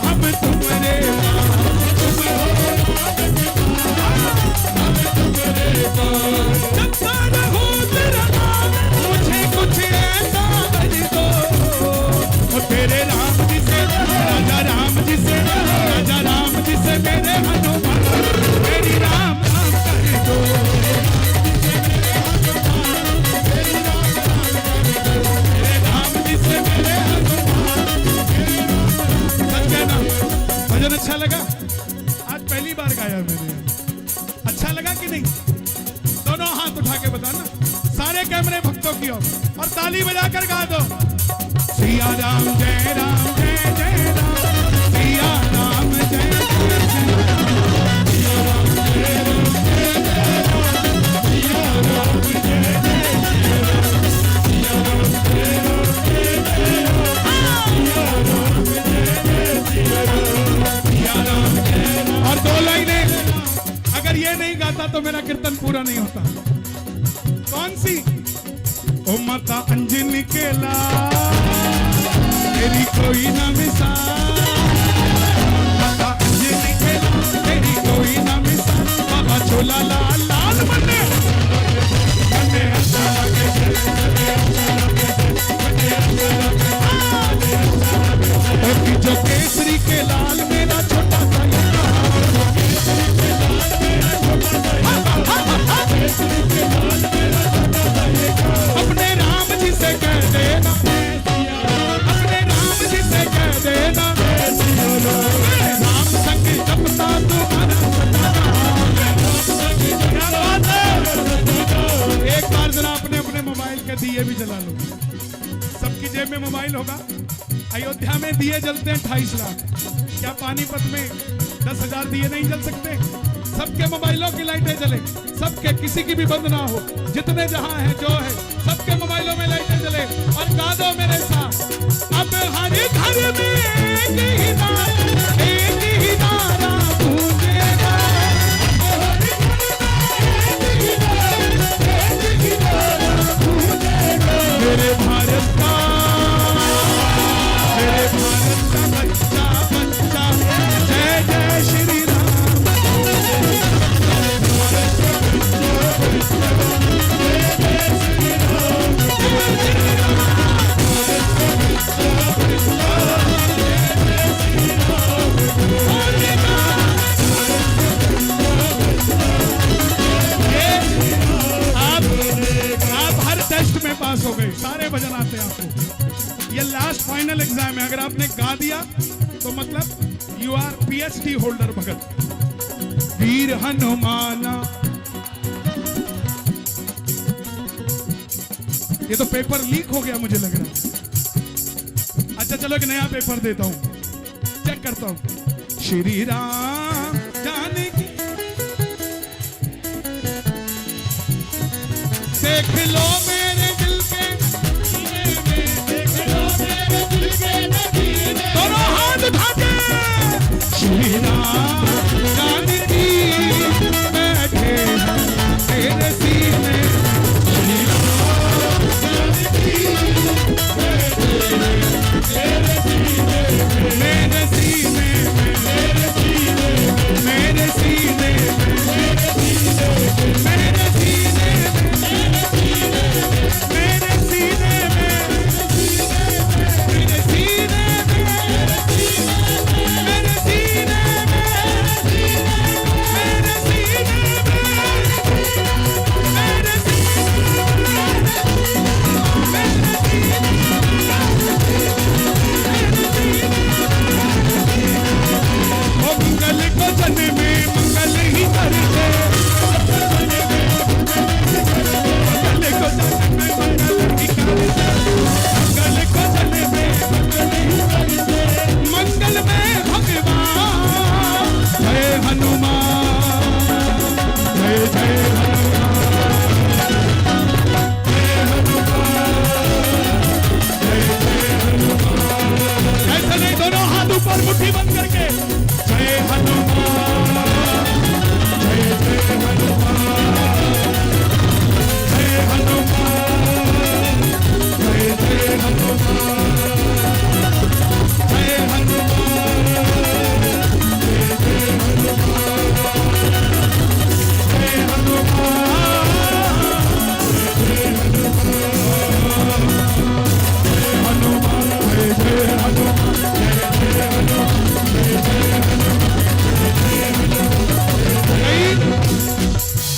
हम तुम्हारे पास, तुम हो राम के पास, हम तुम्हारे पास। जपता रहूं तेरा नाम, मुझे कुछ ऐसा कर दो, और तेरे राम जी से, राजा राम जी से, राजा राम जी से मेरे हनुमान, तेरी राम राम कर दो, तेरे राम जी से मेरे हनुमान, भजन अच्छा लगा? आज पहली बार गाया मैंने, अच्छा लगा कि नहीं? दोनों हाथ उठा के बताना, सारे कैमरे भक्तों की ओर, और ताली बजाकर गा दो। सिया राम जय राम जय जय राम, सिया राम जय जय सिया राम, सिया राम जय राम जय जय राम, सिया राम जय जय सिया राम, सिया राम जय राम जय जय राम, सिया राम जय जय सिया राम, सिया राम जय राम। और दो लाइनें, अगर ये नहीं गाता तो मेरा कीर्तन पूरा नहीं होता। कौन सी? ओ माता अंजनी के लाल, तेरी कोई ना मिसाल, माता अंजनी के लाल, तेरी कोई ना मिसाल। बाबा झोला लाल लाल बने, बने अच्छा लगे, बने अच्छा लगे, बने अच्छा लगे, बने अच्छा लगे। और जो केसरी के लाल मेरा छोटा सा ये केसरी के लाल मेरा छोटा सा ये, केसरी के लाल मेरा छोटा सा ये, अपने राम जी से कह देना, अपने राम जी से कह देना, राम संग जपता तुम्हारा सदा नाम, क्या बात है। एक बार जरा अपने अपने मोबाइल के दिए भी जला लो, सबकी जेब में मोबाइल होगा। अयोध्या में दिए जलते हैं 28 लाख, क्या पानीपत में 10,000 दिए नहीं जल सकते? सबके मोबाइलों की लाइटें जले, सबके, किसी की भी बंद ना हो, जितने जहां है जो है सबके मोबाइलों में लाइटें जले। और गा दो मेरे साथ, अब हर घर में एक ही नारा गूंजेगा, मेरे भारत का, मेरे भारत का बच्चा बच्चा, जय जय श्री राम। आप हर टेस्ट में पास हो गए, सारे भजन आते हैं आपको। ये लास्ट फाइनल एग्जाम है, अगर आपने गा दिया तो मतलब यू आर PhD होल्डर भगत। वीर हनुमाना, ये तो पेपर लीक हो गया मुझे लग रहा है। अच्छा चलो एक नया पेपर देता हूं, चेक करता हूं। श्री राम जानकी, देख लो मेरे दिल के, देख लो मेरे दिल के नगीने, दोनों हाथ उठा के। श्री राम जानकी बैठे तेरे सीने, श्री राम जानकी बैठे तेरे सीने, मेरे सीने में, मेरे सीने में, मेरे सीने में, मेरे सीने में, मेरे सीने ऊपर मुट्ठी बंद करके जय हनुमान, जय जय हनुमान, जय हनुमान, जय जय हनुमान, जय हनुमान, जय जय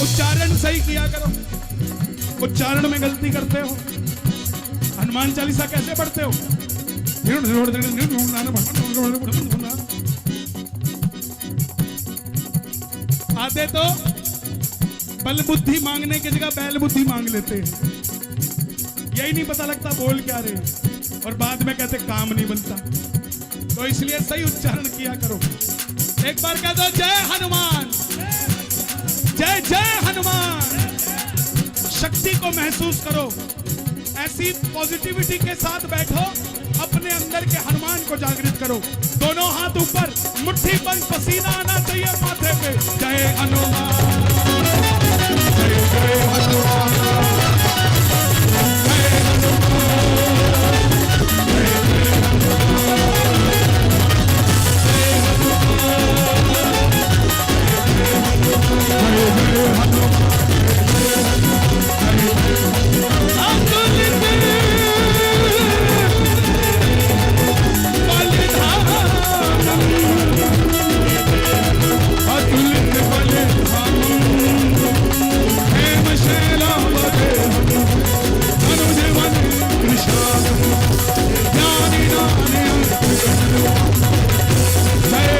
उच्चारण सही किया करो, उच्चारण में गलती करते हो। हनुमान चालीसा कैसे पढ़ते हो? आते तो बल बुद्धि मांगने की जगह बैल बुद्धि मांग लेते हैं, यही नहीं पता लगता बोल क्या रहे हैं, और बाद में कहते काम नहीं बनता। तो इसलिए सही उच्चारण किया करो। एक बार कह दो जय हनुमान, जय जय हनुमान। शक्ति को महसूस करो, ऐसी पॉजिटिविटी के साथ बैठो, अपने अंदर के हनुमान को जागृत करो। दोनों हाथ ऊपर, मुट्ठी बंद, पसीना आना चाहिए माथे पे। जय हनुमान, जय जय हनुमान, जय हनुमान, जय जय हनुमान, जय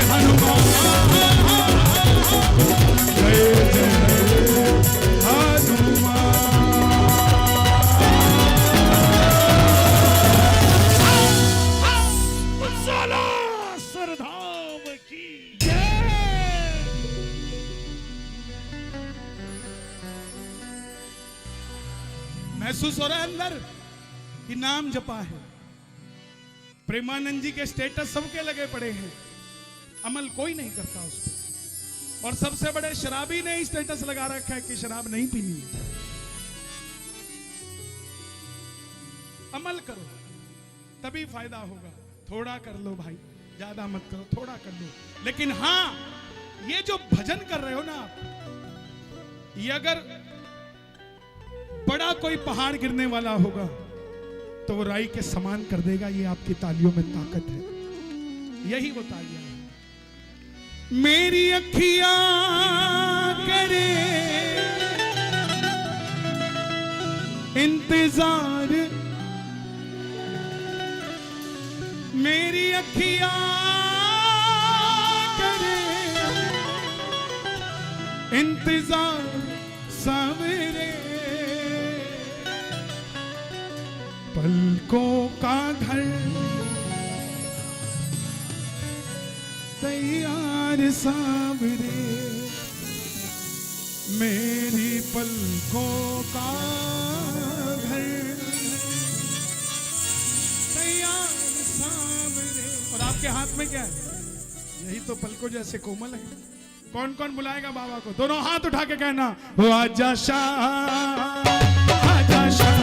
हनुमान, जय जय हनुमान। महसूस हो रहा है अंदर कि नाम जपा है। प्रेमानंद जी के स्टेटस सबके लगे पड़े हैं, अमल कोई नहीं करता उस पर। और सबसे बड़े शराबी ने ही स्टेटस लगा रखा है कि शराब नहीं पीनी है। अमल करो तभी फायदा होगा। थोड़ा कर लो भाई, ज्यादा मत करो, थोड़ा कर लो। लेकिन हां, ये जो भजन कर रहे हो ना आप, ये अगर बड़ा कोई पहाड़ गिरने वाला होगा तो वो राई के समान कर देगा। ये आपकी तालियों में ताकत है, यही वो तालियां हैं। मेरी अखियां करे इंतजार, मेरी अखियां करे इंतजार सवेरे, पलकों का घर तैयार सावरे, मेरी पलकों का घर तैयार सावरे। और आपके हाथ में क्या है? यही तो पलकों जैसे कोमल है। कौन कौन बुलाएगा बाबा को? दोनों हाथ उठा के कहना, वो आजा शाह, आजा शाह,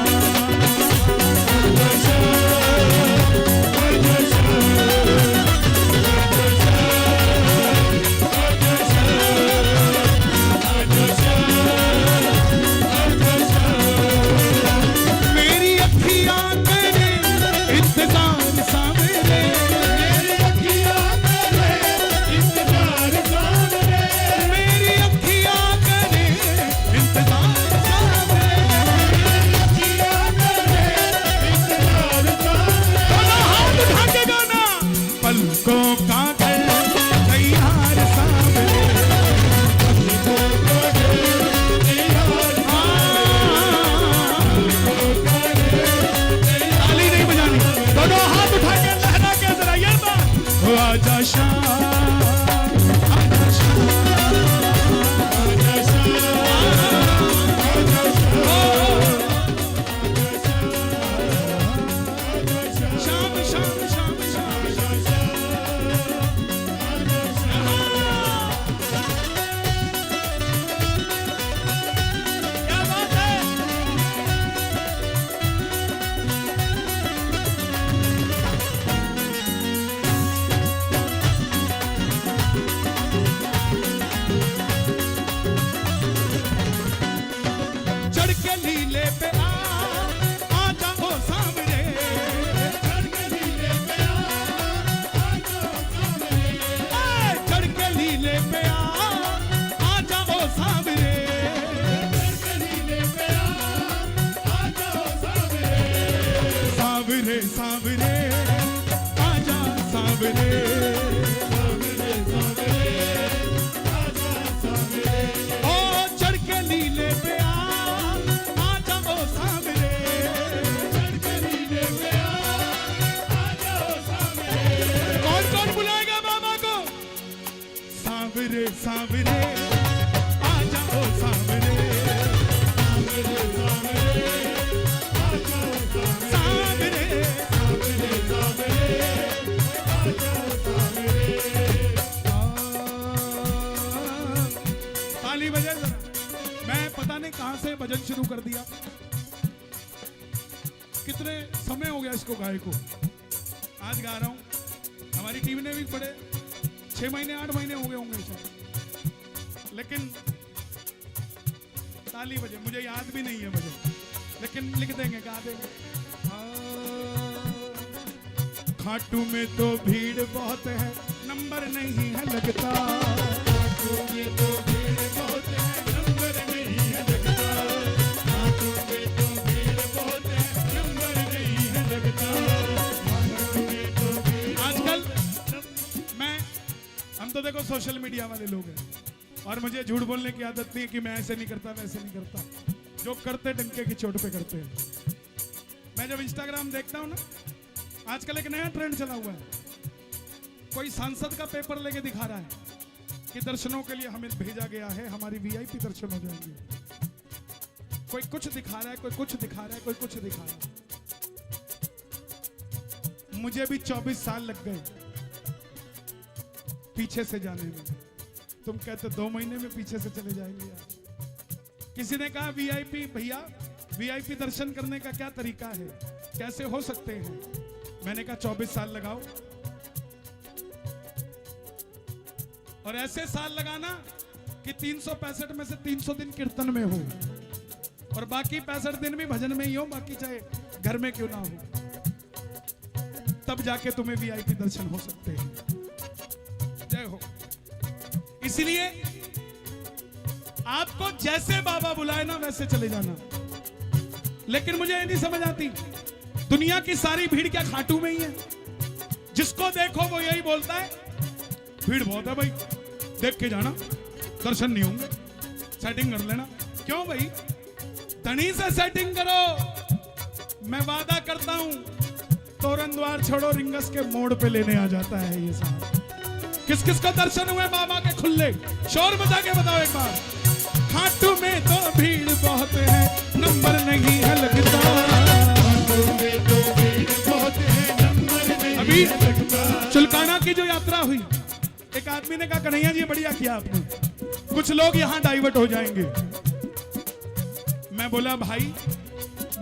सांवरे सांवरे आजा सांवरे ओ चढ़ के लीले पे आजा ओ सांवरे कौन कौन बुलाएगा बाबा को सांवरे सांवरे आजा ओ सांवरे ताली बजाए जरा। मैं पता नहीं कहां से भजन शुरू कर दिया, कितने समय हो गया इसको गाए को, आज गा रहा हूं। हमारी टीम ने भी पढ़े 6 महीने 8 महीने हो गए होंगे शायद, लेकिन ताली बजे मुझे याद भी नहीं है भजन, लेकिन लिख देंगे गा देंगे। खाटू में तो भीड़ बहुत है, नंबर नहीं है लगता। खाटू में तो भीड़ बहुत है, नंबर नहीं है लगता। खाटू में तो भीड़ बहुत है, नंबर नहीं है लगता। आजकल हम तो देखो सोशल मीडिया वाले लोग हैं, और मुझे झूठ बोलने की आदत नहीं है कि मैं ऐसे नहीं करता वैसे नहीं करता। जो करते डंके की चोट पे करते हैं। मैं जब इंस्टाग्राम देखता हूं ना, आजकल एक नया ट्रेंड चला हुआ है, कोई सांसद का पेपर लेके दिखा रहा है कि दर्शनों के लिए हमें भेजा गया है, हमारी वीआईपी दर्शन हो जाएंगे। कोई कुछ दिखा रहा है, कोई कुछ दिखा रहा है, कोई कुछ दिखा रहा है। मुझे भी 24 साल लग गए पीछे से जाने में, तुम कहते 2 महीने में पीछे से चले जाएंगे यार। किसी ने कहा वीआईपी भैया, वीआईपी दर्शन करने का क्या तरीका है, कैसे हो सकते हैं? मैंने कहा 24 साल लगाओ, और ऐसे साल लगाना कि 365 में से 300 दिन कीर्तन में हो, और बाकी 65 दिन भी भजन में ही हो, बाकी चाहे घर में क्यों ना हो, तब जाके तुम्हें वीआईपी दर्शन हो सकते हैं। जय हो। इसलिए आपको जैसे बाबा बुलाए ना वैसे चले जाना। लेकिन मुझे ये नहीं समझ आती, दुनिया की सारी भीड़ क्या खाटू में ही है? जिसको देखो वो यही बोलता है भीड़ बहुत है भाई, देख के जाना, दर्शन नहीं होंगे, सेटिंग कर लेना। क्यों भाई? धनी से सेटिंग करो। मैं वादा करता हूं तोरण द्वार छोड़ो रिंगस के मोड़ पे लेने आ जाता है ये साहब। किस किस को दर्शन हुए बाबा के खुले? शोर बजा के बताओ एक बार। खाटू में तो भीड़ बहुत है, नंबर नहीं है लगता। खाटू में तो भीड़ बहुत है, नंबर नहीं अभी है लगता। चुलकाना की जो यात्रा हुई, एक आदमी ने कहा कन्हैया जी बढ़िया किया आपने, कुछ लोग यहाँ डाइवर्ट हो जाएंगे। मैं बोला भाई,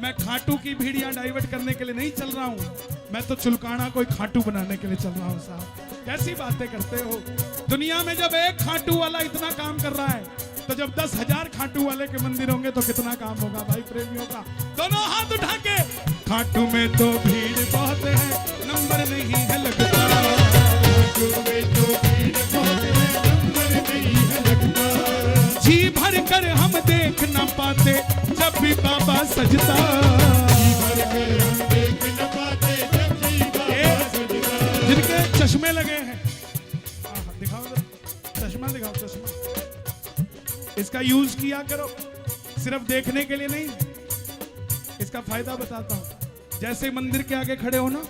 मैं खाटू की भीड़ यहाँ डाइवर्ट करने के लिए नहीं चल रहा हूँ, मैं तो चुलकाना को खाटू बनाने के लिए चल रहा हूँ साहब। कैसी बातें करते हो? दुनिया में जब एक खाटू वाला इतना काम कर रहा है, तो जब 10,000 खाटू वाले के मंदिर होंगे तो कितना काम होगा भाई प्रेमियों का। दोनों हाथ उठा के। खाटू में तो भीड़ बहुत है, नंबर नहीं है लगता। खाटू में तो भीड़ बहुत है, नंबर नहीं है लगता। जी भर कर हम देख ना पाते जब भी बाबा सजता। जी भर कर हम देख ना पाते जब भी बाबा सजता। जिनके चश्मे लगे हैं, दिखाओ चश्मा, दिखाओ चश्मा। इसका यूज किया करो, सिर्फ देखने के लिए नहीं। इसका फायदा बताता हूं। जैसे मंदिर के आगे खड़े हो ना,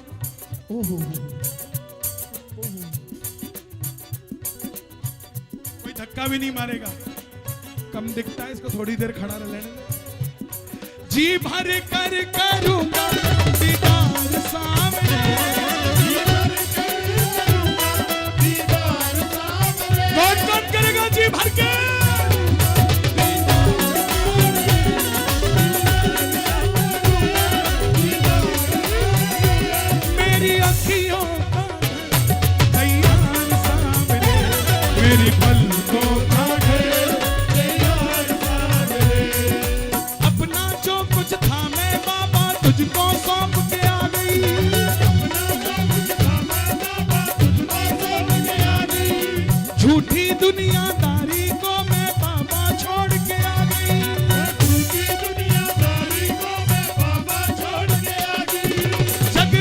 ओहो, कोई धक्का भी नहीं मारेगा, कम दिखता है, इसको थोड़ी देर खड़ा रहने दो। जी भर कर करूंगा दीदार सामने, जी भर कर करूंगा दीदार सामने। कौन कौन करेगा जी भर के? मेरी अखियों का तैयार सामने, मेरी पलकों का तैयार सामने। अपना जो कुछ था मैं बाबा तुझको सौंप के आ गई। अपना जो कुछ था मैं बाबा तुझको सौंप के आ गई। झूठी दुनियादारी को मैं बाबा छोड़ के आ गई। झूठी दुनियादारी को मैं बाबा छोड़ के आ गई। जग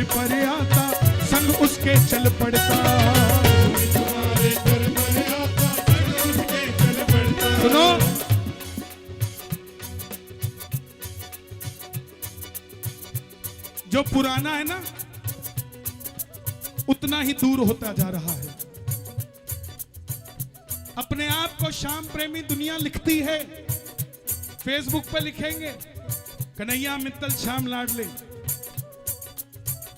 पर आता संग उसके चल पड़ता। तुम्हारे दर पर आता संग उसके चल पड़ता। सुनो, जो पुराना है ना उतना ही दूर होता जा रहा है। अपने आप को श्याम प्रेमी दुनिया लिखती है, फेसबुक पे लिखेंगे कन्हैया मित्तल श्याम लाडले,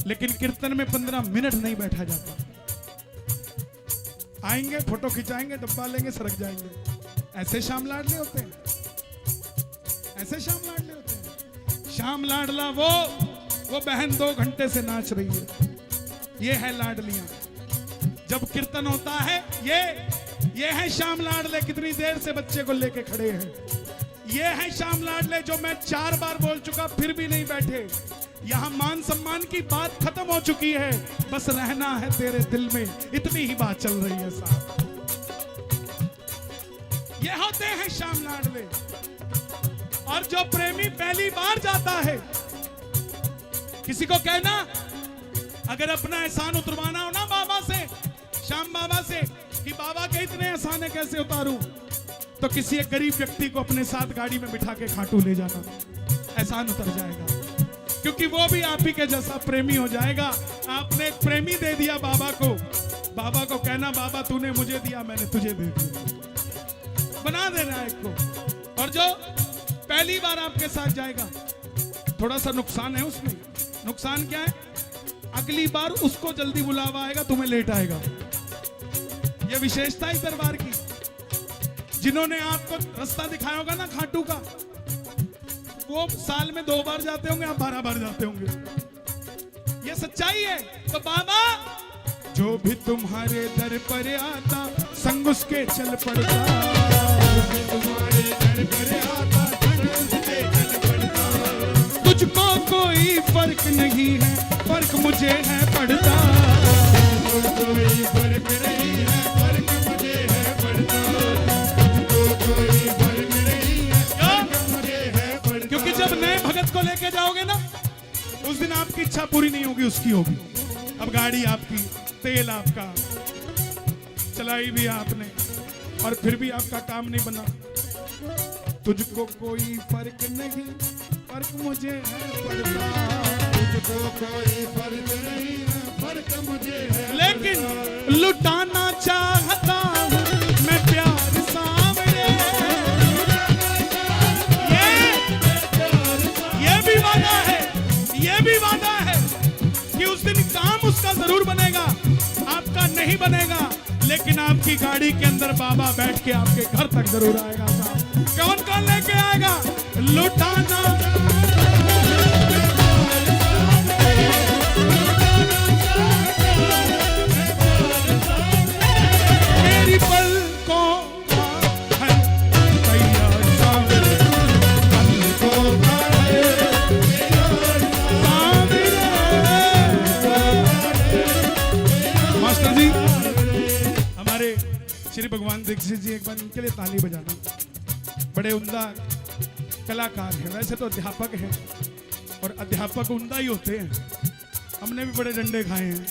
लेकिन कीर्तन में 15 मिनट नहीं बैठा जाता। आएंगे, फोटो खिंचाएंगे, डब्बा लेंगे, सरक जाएंगे। ऐसे श्याम लाडले होते हैं, ऐसे श्याम लाडले होते हैं। श्याम लाडला वो बहन 2 घंटे से नाच रही है, ये है लाडलियां। जब कीर्तन होता है ये है श्याम लाडले, कितनी देर से बच्चे को लेके खड़े हैं। ये है श्याम लाडले जो मैं 4 बार बोल चुका फिर भी नहीं बैठे। यहां मान सम्मान की बात खत्म हो चुकी है, बस रहना है तेरे दिल में, इतनी ही बात चल रही है साहब। ये होते हैं श्याम लाडले। और जो प्रेमी पहली बार जाता है, किसी को कहना अगर अपना एहसान उतरवाना हो ना बाबा से, श्याम बाबा से, कि बाबा के इतने एहसान है कैसे उतारूं, तो किसी एक गरीब व्यक्ति को अपने साथ गाड़ी में बिठा के खाटू ले जाना, एहसान उतर जाएगा। क्योंकि वो भी आप ही के जैसा प्रेमी हो जाएगा। आपने एक प्रेमी दे दिया बाबा को कहना बाबा तूने मुझे दिया, मैंने तुझे दे दिया, बना देना एक को। और जो पहली बार आपके साथ जाएगा, थोड़ा सा नुकसान है उसमें। नुकसान क्या है? अगली बार उसको जल्दी बुलावा आएगा, तुम्हें लेट आएगा। यह विशेषता इस दरबार की। जिन्होंने आपको रास्ता दिखाया होगा ना खाटू का, वो साल में 2 बार जाते होंगे, आप 12 बार जाते होंगे। ये सच्चाई है। तो बाबा जो भी तुम्हारे दर पर आता संग उसके चल पड़ता। तुम्हारे दर पर आता संग उसके चल पड़ता। तुझको कोई फर्क नहीं है, फर्क मुझे है पड़ता। कोई फर्क नहीं है, फर्क मुझे है पड़ता। कोई फर्क नहीं है, फर्क मुझे है पड़ता। क्योंकि जब नए भगत को लेके जाओगे ना, उस दिन आपकी इच्छा पूरी नहीं होगी, उसकी होगी। अब गाड़ी आपकी, तेल आपका, चलाई भी आपने, और फिर भी आपका काम नहीं बना। तुझको कोई फर्क नहीं, फर्क मुझे है पड़ता। तुझको कोई फर्क नहीं है, फर्क मुझे है। लेकिन लुटाना चाहता हूँ मैं प्यार सामने। ये भी वादा है, ये भी वादा है कि उस दिन काम उसका जरूर बनेगा, आपका नहीं बनेगा, लेकिन आपकी गाड़ी के अंदर बाबा बैठ के आपके घर तक जरूर आएगा। कौन कौन लेके आएगा? लुटाना मेरी पलकों का है तैयार सामने, पलकों का है सामने। मास्टर जी, हमारे श्री भगवान दीक्षित जी, एक बार इनके लिए ताली बजाना। बड़े उम्दा कलाकार हैं, वैसे तो अध्यापक हैं, और अध्यापक उम्दा ही होते हैं। हमने भी बड़े डंडे खाए हैं,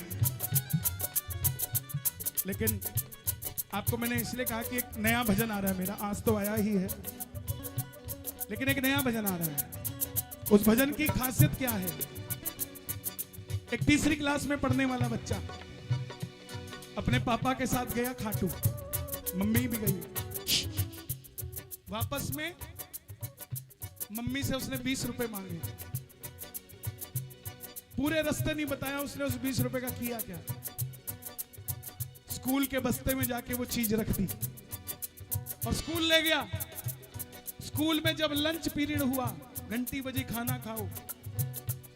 लेकिन आपको मैंने इसलिए कहा कि एक नया भजन आ रहा है मेरा, आज तो आया ही है, लेकिन एक नया भजन आ रहा है। उस भजन की खासियत क्या है? एक 3री क्लास में पढ़ने वाला बच्चा अपने पापा के साथ गया खाटू, मम्मी भी गई। वापस में मम्मी से उसने 20 रुपए मांगे। पूरे रास्ते नहीं बताया उसने उस 20 रुपए का किया क्या। स्कूल के बस्ते में जाके वो चीज रख दी और स्कूल ले गया। स्कूल में जब लंच पीरियड हुआ, घंटी बजी खाना खाओ,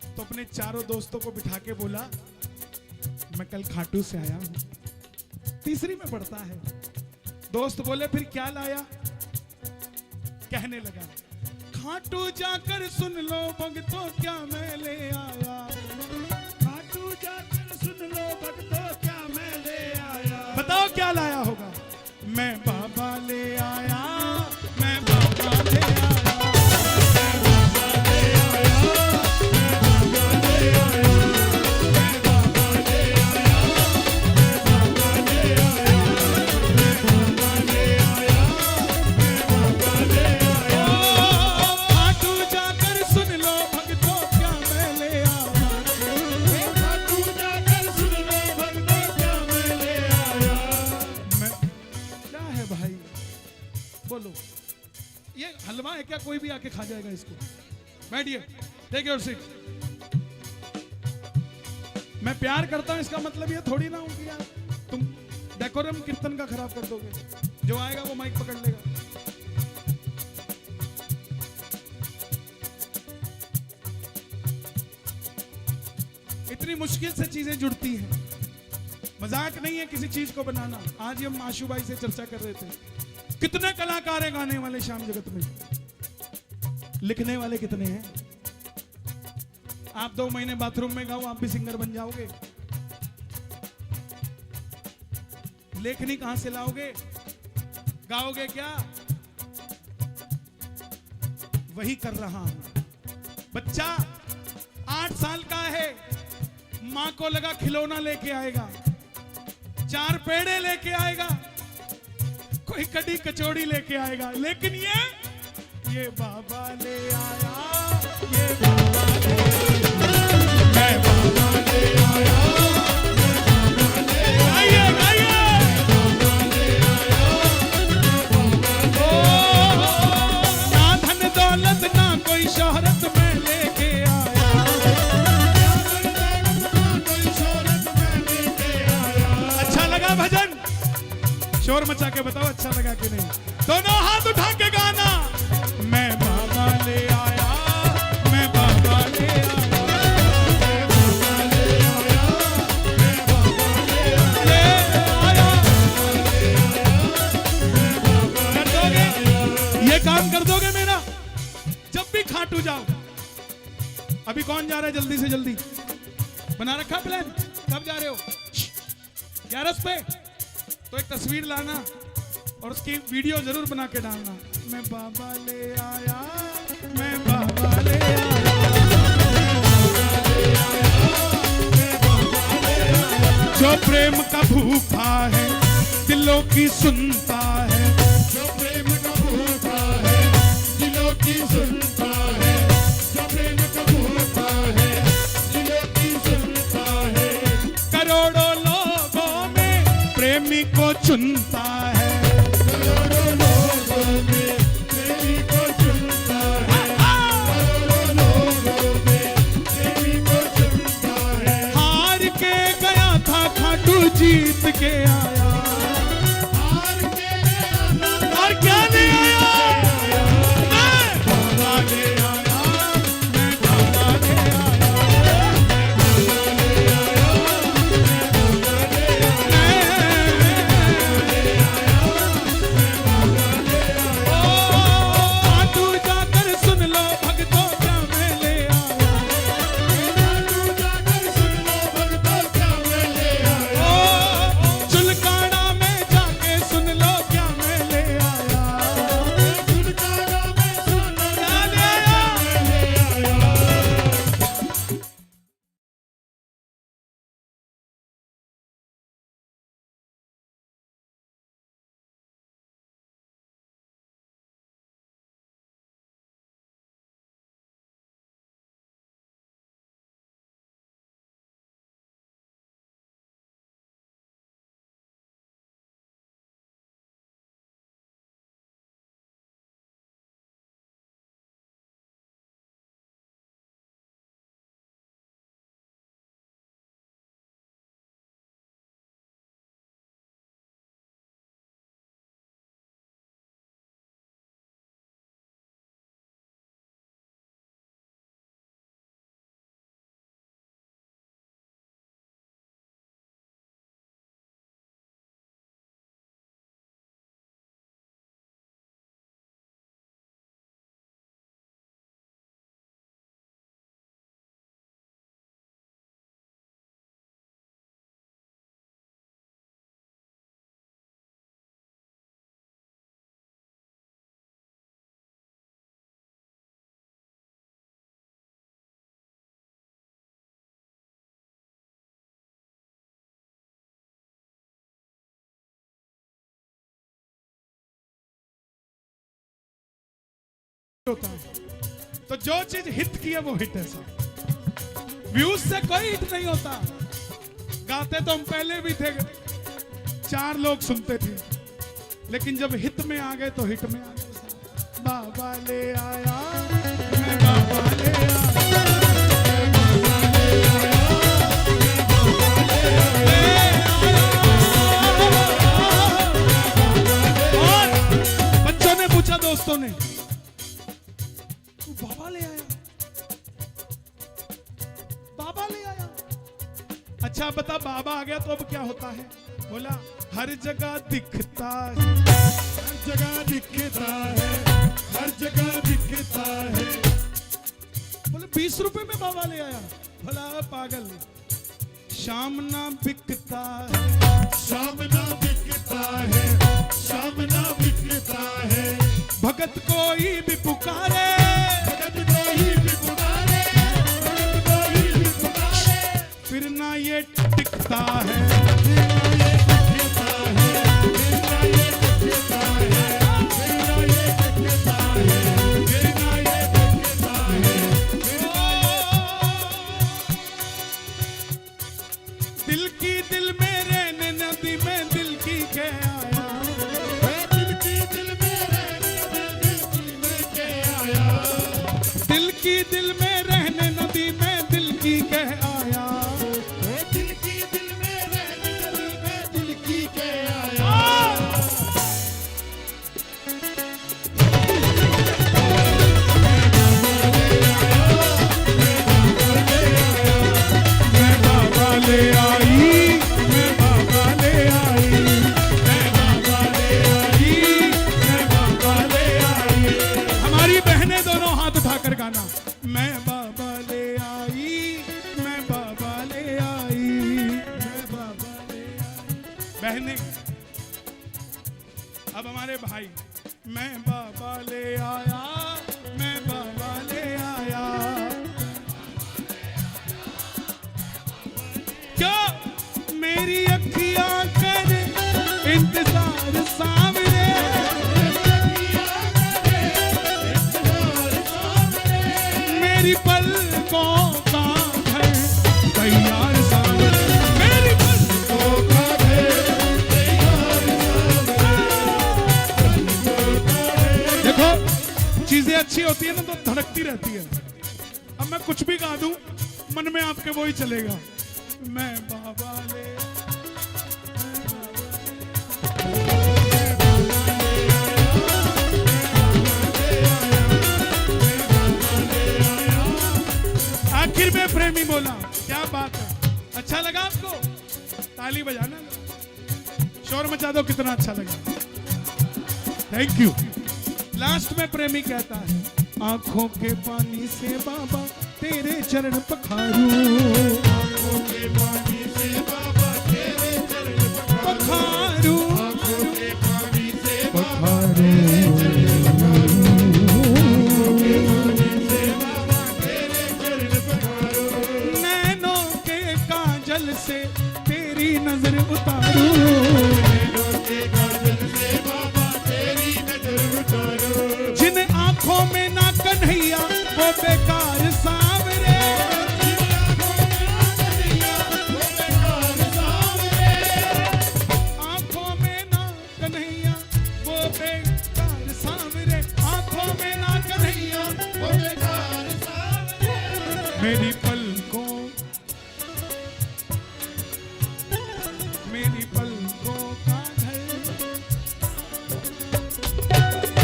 तो अपने चारों दोस्तों को बिठा के बोला मैं कल खाटू से आया हूं। 3री में पढ़ता है। दोस्त बोले फिर क्या लाया? कहने लगा खाटू जाकर सुन लो भक्तों क्या मैं ले आया। खाटू जाकर सुन लो भक्तों क्या मैं ले आया। बताओ क्या लाया होगा? मैं बाबा ले आया, मैं बाबा ले आया, मैं बाबा ले आया, मैं बाबा ले आया। दो। ये हलवा है क्या, कोई भी आके खा जाएगा इसको। बैठिए, टेक योर सीट। मैं प्यार करता हूं इसका मतलब ये थोड़ी ना हूं कि यार तुम डेकोरम कीर्तन का खराब कर दोगे। जो आएगा वो माइक पकड़ लेगा। इतनी मुश्किल से चीजें जुड़ती हैं, मजाक नहीं है किसी चीज को बनाना। आज ही हम आशु भाई से चर्चा कर रहे थे, कितने कलाकार हैं गाने वाले शाम जगत में, लिखने वाले कितने हैं। आप 2 महीने बाथरूम में गाओ, आप भी सिंगर बन जाओगे। लेखनी कहां से लाओगे, गाओगे क्या। वही कर रहा हूं। बच्चा 8 साल का है, मां को लगा खिलौना लेके आएगा, 4 पेड़े लेके आएगा, कोई कड़ी कचौड़ी लेके आएगा, लेकिन ये बाबा ले आया, ये बाबा ले आया, मैं बाबा ले आया, गाइए गाइए, ना धन दौलत ना कोई शोहरत में लेके आया, अच्छा लगा भजन, शोर मचा के बताओ अच्छा लगा कि नहीं। दोनों हाथ उठा के गाना, मैं बाबा ले आया, मैं बाबा ले आया, मैं बाबा ले आया, मैं बाबा ले आया, कर दोगे ये काम, कर दोगे मेरा। जब भी खाटू जाओ, अभी कौन जा रहा है जल्दी से जल्दी, बना रखा प्लान, कब जा रहे हो, 11 पे, तो एक तस्वीर लाना और उसकी वीडियो जरूर बना के डालना। मैं बाबा ले आया, मैं बाबा ले आया, जो प्रेम का भूखा है दिलों की सुनता है, जो प्रेम का भूखा है दिलों की सुनता है, जो प्रेम का भूखा है दिलों की सुनता है, करोड़ों लोगों में प्रेमी को चुनता है, करोड़ों लोगों में प्रेमी को चुनता है, करोड़ों लोगों में प्रेमी को चुनता है। हार के गया था खाटू जीत के आया, हार के गया था और क्या नहीं आया, मैं बाबा ले आया, मैं बाबा ले आया, मैं बाबा ले आया, तू जाकर सुन लो भक्तों क्या मैं ले आया, तू जाकर सुन लो भक्तों क्या मैं ले आया, चुलकाना में जाके सुन लो क्या मैं ले आया, चुलकाना में सुन लो क्या ले आया। होता है तो जो चीज हिट की है वो हिट है सर। व्यूज से कोई हिट नहीं होता। गाते तो हम पहले भी थे, 4 लोग सुनते थे, लेकिन जब हिट में आ गए तो हिट में आ गए। बाबा ले आया, मैं बाबा ले आया, दोस्तों ने तू बाबा ले आया, बाबा ले आया। अच्छा बता बाबा आ गया तो अब क्या होता है? बोला हर जगह दिखता है, हर जगह दिखता है, हर जगह दिखता है। बोले 20 रुपए में बाबा ले आया। भला पागल, शाम ना बिकता है, शाम ना बिकता है, शाम ना बिकता है। भगत कोई भी पुकारे, भगत कोई भी पुकारे, भगत कोई भी पुकारे, फिर ना ये टिकता है, फिर ना ये टिकता है, फिर ना ये टिकता है, फिर ना ये टिकता है, फिर ना ये टिकता है। दिल की दिल में रहने नदी में दिल की कह आया, दिल की दिल में रहने दिल की दिल में रहने नदी में दिल की कह आया, दिल की दिल में रहने नदी में दिल की कह आया। मैं बाबा ले आई, मैं बाबा ले आई, मैं बाबा ले आई, मैं बाबा ले आई। हमारी बहनें दोनों हाथ उठाकर गाना, मैं बाबा ले आई, मैं बाबा ले आई, मैं बाबा ले आई। बहनें अब हमारे भाई, मैं बाबा ले आया, मैं बाबा ले आया। क्या मेरी अखियां कर इंतजार सामने, मेरी पलकों का घर तैयार सामने, मेरी पलकों का घर तैयार सामने। देखो चीजें अच्छी होती है ना तो धड़कती रहती है। अब मैं कुछ भी गा दूं मन में आपके वो ही चलेगा, मैं बाबा ले आखिर में प्रेमी बोला, क्या बात है, अच्छा लगा आपको? ताली बजाना, शोर मचा दो कितना अच्छा लगा। Thank you. लास्ट में प्रेमी कहता है, आंखों के पानी से बाबा तेरे चरण पखारूं, आंखों के पानी से बाबा तेरे चरण पखारूं, आंखों के पानी से बाबा तेरे चरण पखारूं, नैनों के काजल से तेरी नजर उतारूं, नैनों के काजल से बाबा तेरी नजर उतारूं। जिन आंखों में ना कन्हैया वो बेकार सावरे, आंखों में ना कन्हैया वो बेकार सावरे, आंखों में ना कन्हैया वो बेकार सावरे। मेरी पलकों, मेरी पलकों का घर।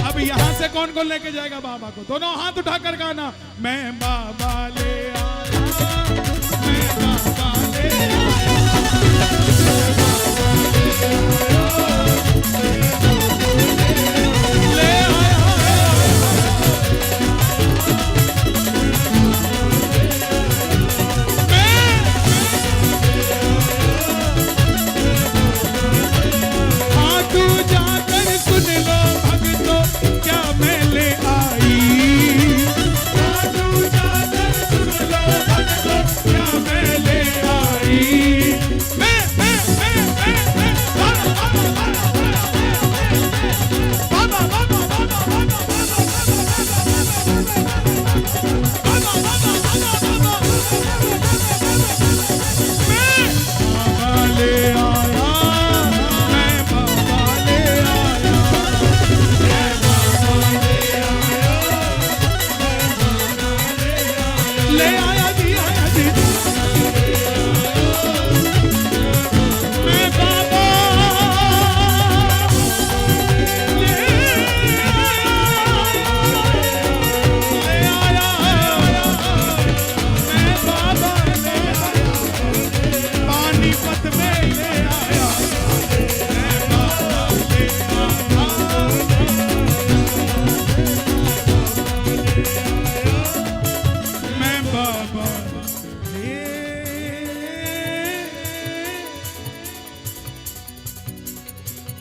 अब यहां से कौन कौन लेके जाएगा बाबा को? दोनों हाथ उठाकर गाना, मैं बाबा ले आया, मैं बाबा ले आया, ले आया। हाँ तू जाकर सुन लो भक्तों क्या मैं ले आई, हाँ तू जाकर सुन लो भक्तों क्या मैं ले आई। मैं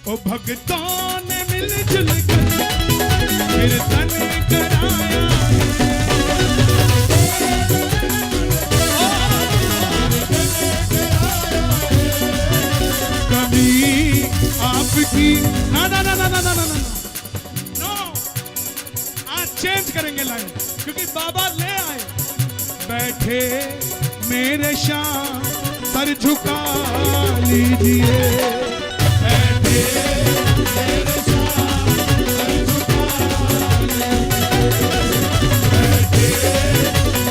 ओ भक्तों ने मिलजुल कर कीर्तन कराया कभी आपकी ना ना ना ना ना ना ना नो आज चेंज करेंगे लाइन क्योंकि बाबा ले आए बैठे मेरे शाम सर झुका लीजिए बैठे मेरे शाम सर झुका लीजिए बैठे मेरे शाम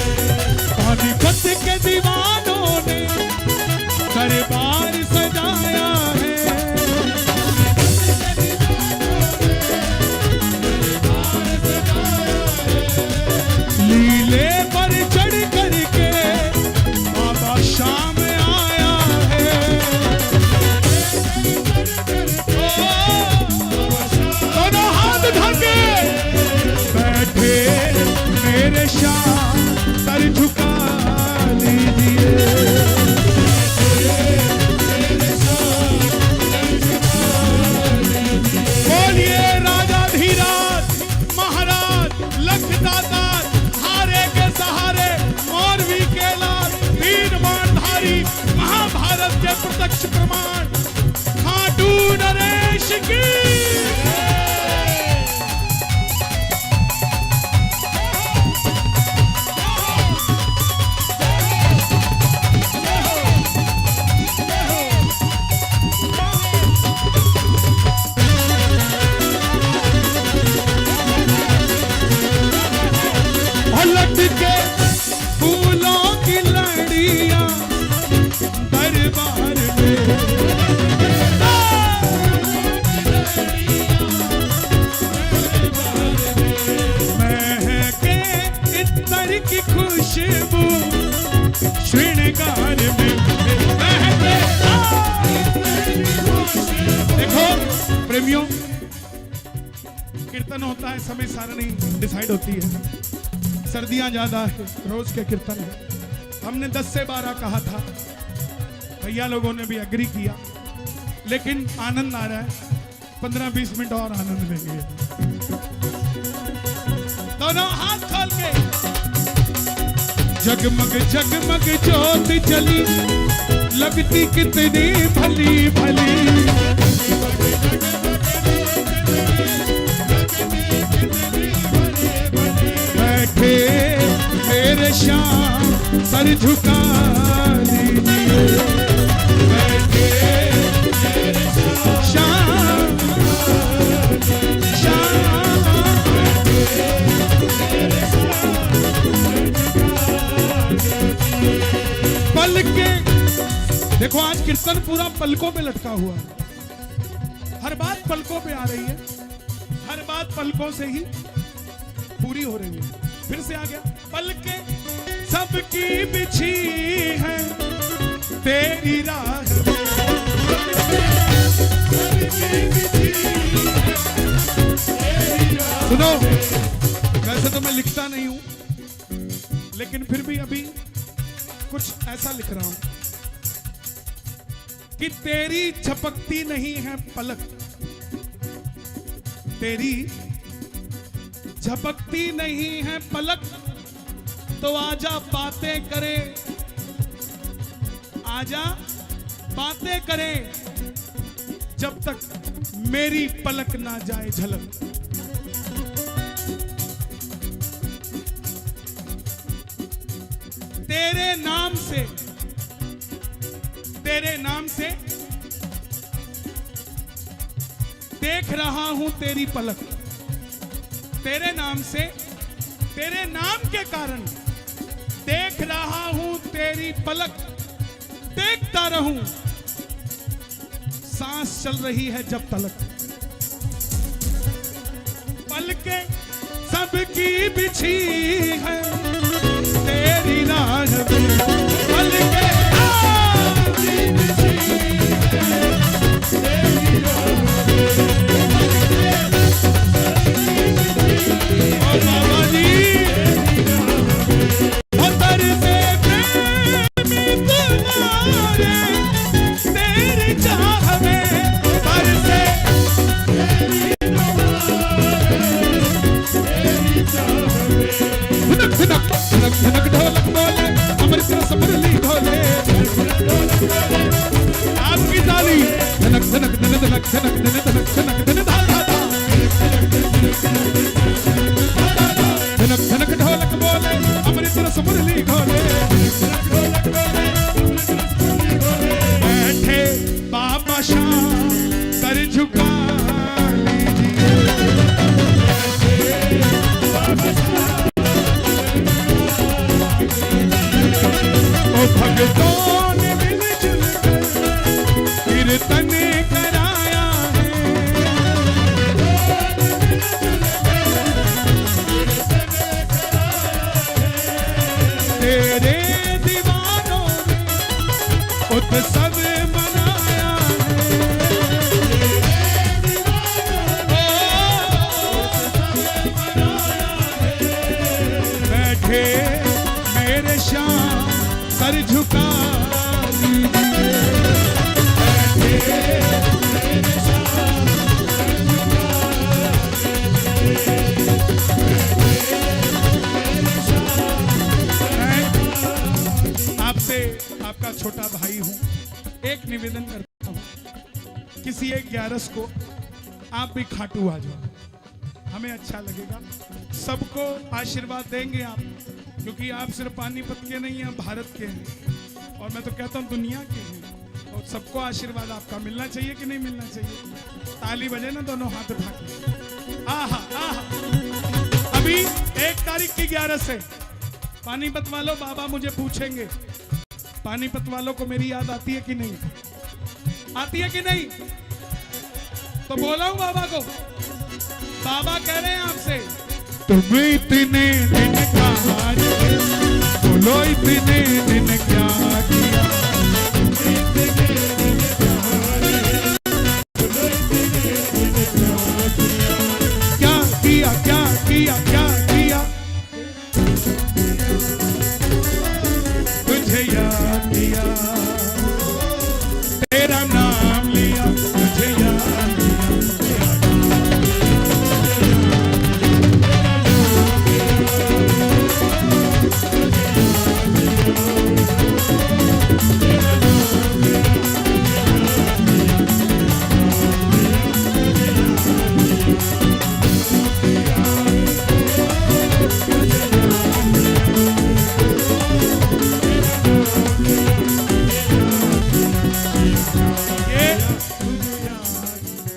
पानीपत के दीवानों ने दरबार सजाया है लीले पर चढ़ करके बाबा शाम आया है दोनों हाथ ढके बैठे मेरे शाम सर झुका लीजिए बोलिए राजा धीराज महाराज लखदातार हारे के सहारे मौरवी के लाल वीर बाणधारी महाभारत के प्रत्यक्ष प्रमाण खाटू नरेश की के फूलों की लड़ियां दरबार में महके इत्तर की खुशबू श्रृंगार में महके देखो प्रेमियों कीर्तन होता है समय सारणी डिसाइड होती है सर्दियां ज्यादा है रोज के कीर्तन है हमने 10 से 12 कहा था भैया लोगों ने भी एग्री किया लेकिन आनंद आ रहा है 15-20 मिनट और आनंद लेंगे दोनों हाथ खोल के जगमग जगमग ज्योत जली लगती कितनी भली भली बैठे मेरे शाम सर झुका लीजिए बैठे मेरे शाम पल के देखो आज कीर्तन पूरा पलकों पे लटका हुआ है हर बात पलकों पे आ रही है हर बात पलकों से ही पूरी हो रही है फिर से आ गया पलके सबकी बिछी है तेरी राह सुनो वैसे तो मैं लिखता नहीं हूं लेकिन फिर भी अभी कुछ ऐसा लिख रहा हूं कि तेरी झपकती नहीं है पलक तेरी झपकती नहीं है पलक तो आजा बातें करें आजा बातें करें जब तक मेरी पलक ना जाए झलक तेरे नाम से देख रहा हूं तेरी पलक तेरे नाम से तेरे नाम के कारण देख रहा हूं तेरी पलक देखता रहूं सांस चल रही है जब तलक पलके सबकी बिछी है तेरी राह में पलके सबकी बिछी है चाह में बरसे धनक धनक धनक धनक ढोलक बोले अमृत रस मुरली घोले आपकी ताली धनक धनक धन धनक धनक धन धनक धनक धन धा धा धा धनक धनक ढोलक बोले अमृत रस मुरली घोले बैठे बाबा शाम कर झुका भगतों ने मिलजुल कर कीर्तन कराया है तेरे दीवानों ने उत्सव मनाया है बैठे मेरे शाम सर झुका आपसे आपका छोटा भाई हूं, एक निवेदन करता हूं, किसी एक 11 को आप भी खाटू आ जाओ, हमें अच्छा लगेगा। सबको आशीर्वाद देंगे आप, क्योंकि आप सिर्फ पानीपत के नहीं हैं, भारत के हैं, और मैं तो कहता हूं दुनिया के हैं, और सबको आशीर्वाद आपका मिलना चाहिए कि नहीं मिलना चाहिए? ताली बजे ना दोनों हाथ उठा के। आहा आहा। अभी 1 तारीख की 11 से पानीपत वालों, बाबा मुझे पूछेंगे पानीपत वालों को मेरी याद आती है कि नहीं, आती है कि नहीं? तो बोला हूं बाबा को, बाबा कह रहे हैं आपसे तुम इतने दिन कहाँ थे, बोलो इतने दिन क्या किया, क्या किया क्या किया क्या किया, तुझे याद किया, तेरा नाम लिया, तुझे याद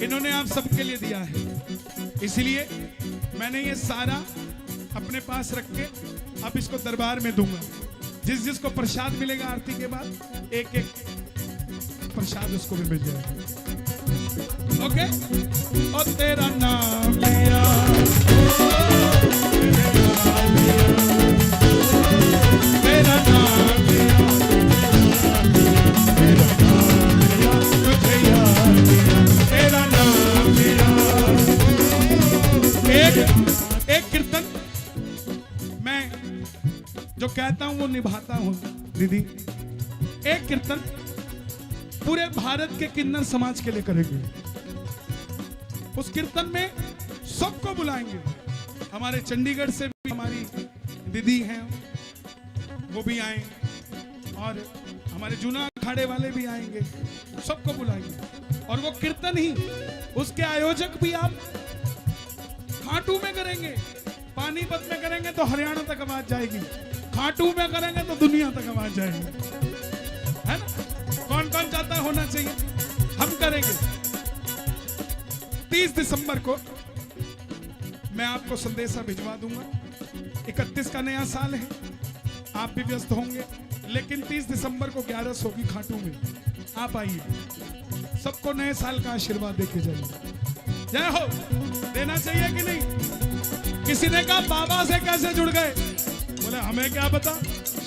इन्होंने आप सबके लिए दिया है, इसलिए मैंने ये सारा अपने पास रख के अब इसको दरबार में दूंगा। जिस जिसको प्रसाद मिलेगा आरती के बाद एक एक प्रसाद उसको भी मिल जाएगा। ओके? और तेरा नाम लिया, तेरा नाम लिया, तुझे याद किया, तेरा नाम लिया। एक कीर्तन मैं जो कहता हूं वो निभाता हूं दीदी। एक कीर्तन पूरे भारत के किन्नर समाज के लिए करेंगे। उस कीर्तन में सबको बुलाएंगे, हमारे चंडीगढ़ से भी हमारी दीदी हैं वो भी आए, और हमारे जूना अखाड़े वाले भी आएंगे, सबको बुलाएंगे। और वो कीर्तन ही, उसके आयोजक भी आप खाटू में करेंगे, पानीपत में करेंगे तो हरियाणा तक आवाज जाएगी, खाटू में करेंगे तो दुनिया तक आवाज जाएगी, है ना? कौन कौन चाहता है होना चाहिए? हम करेंगे। 30 दिसंबर को मैं आपको संदेशा भिजवा दूंगा। 31 का नया साल है, आप भी व्यस्त होंगे, लेकिन 30 दिसंबर को 11 होगी खाटू में, आप आइए, सबको नए साल का आशीर्वाद देके जाइए। जय हो। देना चाहिए कि नहीं? किसी ने कहा बाबा से कैसे जुड़ गए? बोले हमें क्या पता,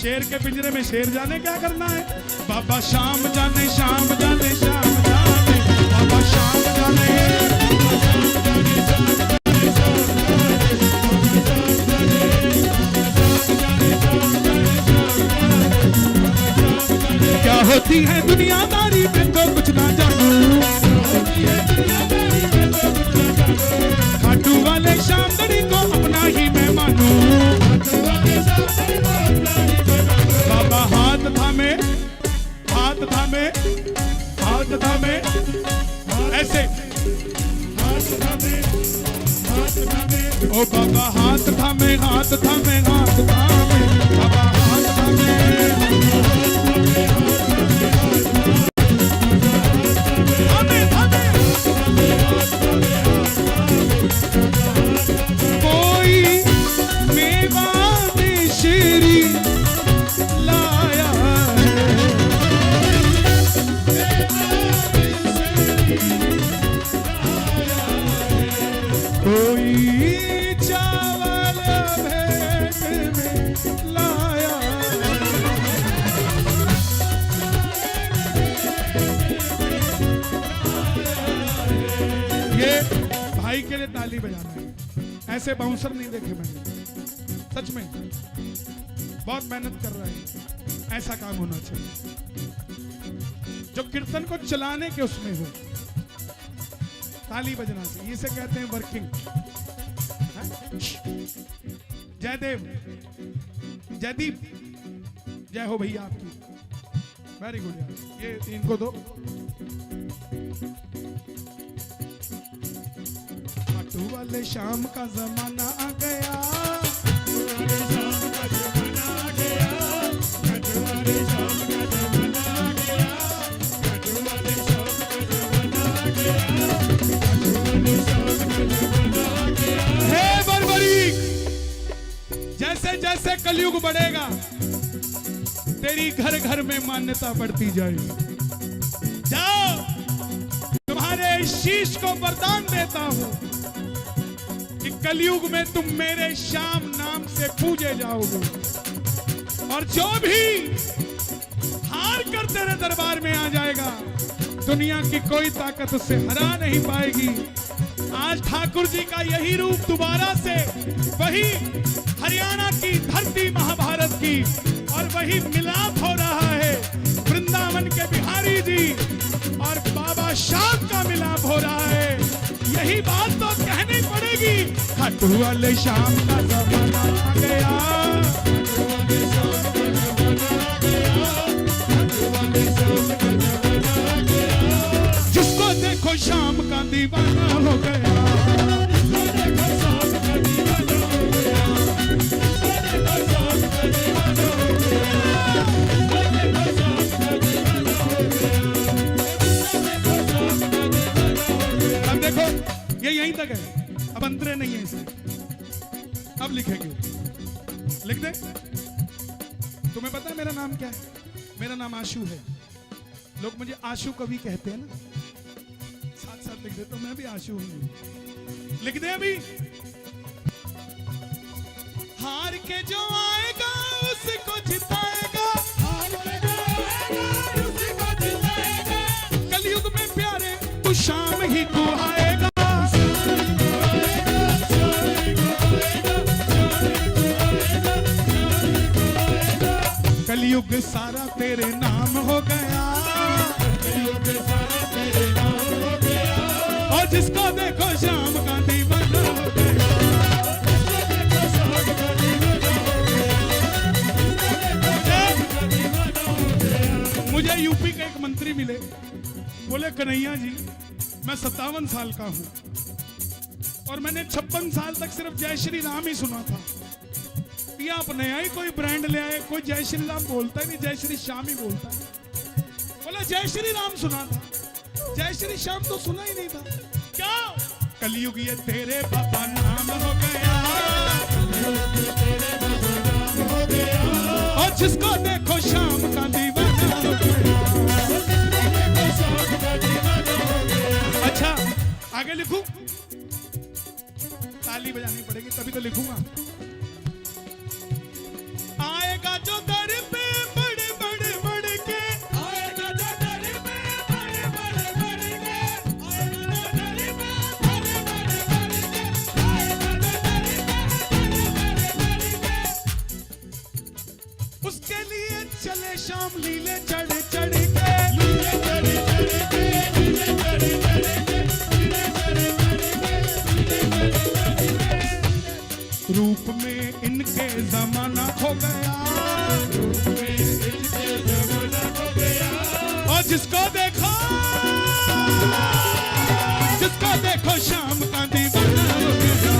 शेर के पिंजरे में शेर जाने क्या करना है। बाबा शाम जाने शाम जाने शाम जाने, बाबा शाम जाने, क्या होती है दुनियादारी में तो कुछ ना जाने। ऐसे हाथ थामे ओ बाबा हाथ थामे हाथ थामे हाथ थामे बाबा हाथ थामे थामे थामे कोई मेवा मिश्री लाया कोई चावल भेंट में लाया ये भाई के लिए ताली बजाना है। ऐसे बाउंसर नहीं देखे मैंने, सच में बहुत मेहनत कर रहे हैं। ऐसा काम होना चाहिए जो कीर्तन को चलाने के उसमें हो, ताली बजना चाहिए। इसे कहते हैं वर्किंग। जयदेव, जयदीप, जय हो भैया आपकी। वेरी गुड यार, ये इनको दो। खाटू वाले शाम का जमाना आ गया, शाम का जमाना आ गया, खाटू वाले शाम का जमाना आ गया, खाटू वाले शाम का जमाना आ गया, खाटू वाले शाम का जमाना आ गया। हे बर्बरीक, जैसे जैसे कलयुग बढ़ेगा तेरी घर घर में मान्यता बढ़ती जाएगी। जाओ, तुम्हारे शीश को वरदान देता हूं कि कलयुग में तुम मेरे श्याम नाम से पूजे जाओगे, और जो भी हार कर तेरे दरबार में आ जाएगा दुनिया की कोई ताकत उससे हरा नहीं पाएगी। आज ठाकुर जी का यही रूप दोबारा से वही हरियाणा की धरती महाभारत की, और वही मिलाप हो रहा है वृंदावन के बिहारी जी और बाबा श्याम का मिलाप हो रहा है। यही बात तो कहनी पड़ेगी। खाटू वाले श्याम का जमाना आ गया, खाटू वाले शाम का जमाना आ गया, खाटू वाले शाम का जमाना आ गया। जिसको देखो श्याम का दीवाना हो गया, जिसको देखो शाम का दीवाना हो गया, जिसको देखो शाम का दीवाना हो गया, जिसको देखो शाम का दीवाना हो गया, जिसको देखो शाम का दीवाना हो गया। अब देखो ये यहीं तक है, अब अंतरे नहीं है इसमें। अब लिखेंगे, लिख दे। तुम्हें पता है मेरा नाम क्या है? मेरा नाम आशु है। लोग मुझे आशु कवि कहते हैं ना, साथ साथ लिख दे तो मैं भी आशु हूं। लिख दे अभी। हार के जो आएगा उसको जिताएगा, हार के जो आएगा उसी को जिताएगा, कलयुग में प्यारे तू शाम ही को आएगा। कलयुग सारा तेरे नाम हो गया, कलयुग सारा तेरे नाम हो गया, और जिसको देखो श्याम का दीवाना हो गया। जिसको देखो शाम का दीवाना हो गया, जिसको देखो शाम का दीवाना हो गया। मुझे यूपी के एक मंत्री मिले, बोले कन्हैया जी मैं 57 साल का हूं और मैंने 56 साल तक सिर्फ जय श्री राम ही सुना था। या आप नया ही कोई ब्रांड ले आए, कोई जय श्री राम बोलता ही नहीं, जय श्री श्याम ही बोलता है। बोला जय श्री राम सुना था, जय श्री श्याम तो सुना ही नहीं था। क्या कलयुग ये तेरे बाबा नाम हो गया, तेरे बाबा नाम हो गया, और जिसको देखो श्याम का दीवाना हो गया। जिसको देखो शाम का दीवाना हो गया। अच्छा आगे लिखूं? ताली बजानी पड़ेगी तभी तो लिखूंगा। आएगा जो दर पे बड़े बड़े बढ़ के, आएगा जो दर पे बड़े बड़े बढ़ के, आएगा जो दर पे बड़े बड़े बढ़ के, आएगा जो दर पे बड़े बड़े बढ़ के, उसके लिए चले शाम लीले चढ़ चढ़ के, लीले चढ़ चढ़ के, लीले चढ़ चढ़ के, लीले चढ़ चढ़ के, लीले चढ़ चढ़ के। रूप में जिसको देखो शाम का दीवाना हो गया,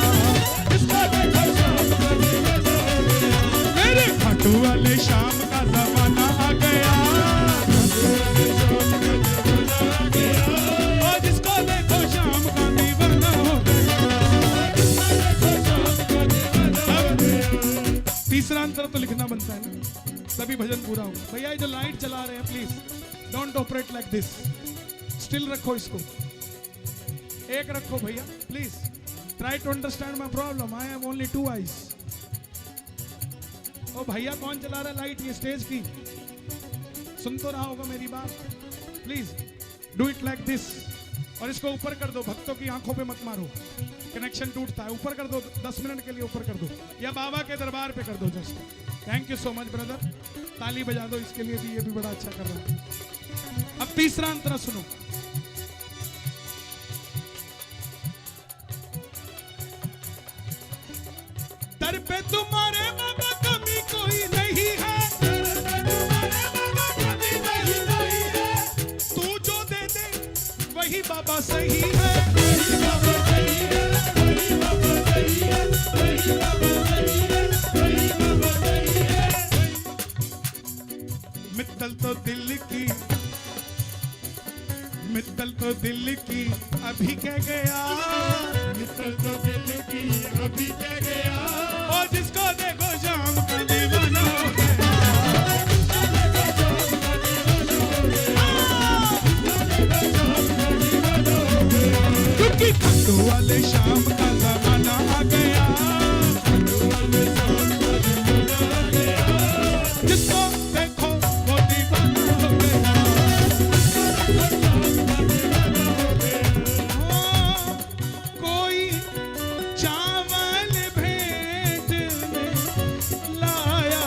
जिसको देखो शाम का दीवाना हो गया। मेरे खाटू वाले शाम का जमाना आ गया, और जिसको देखो शाम का दीवाना हो गया। तीसरा अंतर तो लिखना बनता है ना, तभी भजन पूरा होगा। भैया ये जो लाइट चला रहे हैं please don't operate like this, still रखो इसको, एक रखो भैया please. Try to understand my problem, I have only 2 eyes. ओ भैया कौन चला रहा है लाइट, ये स्टेज की, सुन तो रहा होगा मेरी बात, please do it like this. और इसको ऊपर कर दो, भक्तों की आंखों पे मत मारो, कनेक्शन टूटता है। ऊपर कर दो, 10 मिनट के लिए ऊपर कर दो, या बाबा के दरबार पे कर दो just. Thank you so much brother, ताली बजा दो इसके लिए भी, ये भी बड़ा अच्छा कर रहा है। अब तीसरा अंतरा सुनो। दर पे तुम्हारे बाबा कमी कोई नहीं है, तू जो दे दे वही बाबा सही है। मित्तल तो दिल की, मित्तल तो दिल की अभी कह गया, मित्तल तो दिल की अभी कह गया। और जिसको देखो शाम का दीवाना हो गया, क्योंकि खाटू वाले शाम का जमाना आ गया, जिसको देखो वो दीवाना हो गया। कोई चावल भेंट में लाया,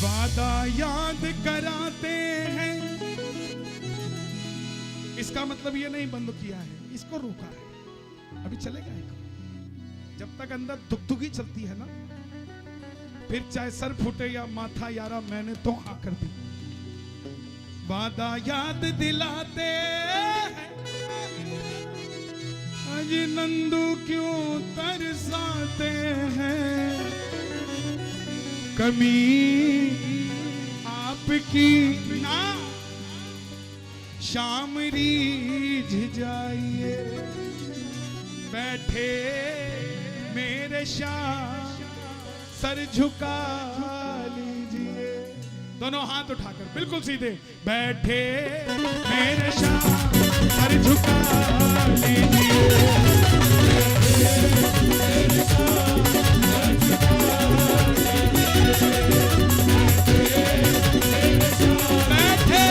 वादा याद कराते हैं। इसका मतलब ये नहीं बंद किया है, इसको रोका है, अभी चलेगा एक। जब तक अंदर दुखदुखी चलती है ना, फिर चाहे सर फूटे या माथा यारा मैंने तो हाँ कर दी। वादा याद दिलाते हैं, आज नंदू क्यों तरसाते हैं, कमी आपकी ना शाम रीझ जाइए, बैठे मेरे शाम सर झुका लीजिए। दोनों हाथ उठाकर बिल्कुल सीधे, बैठे मेरे शाम सर झुका लीजिए, बैठे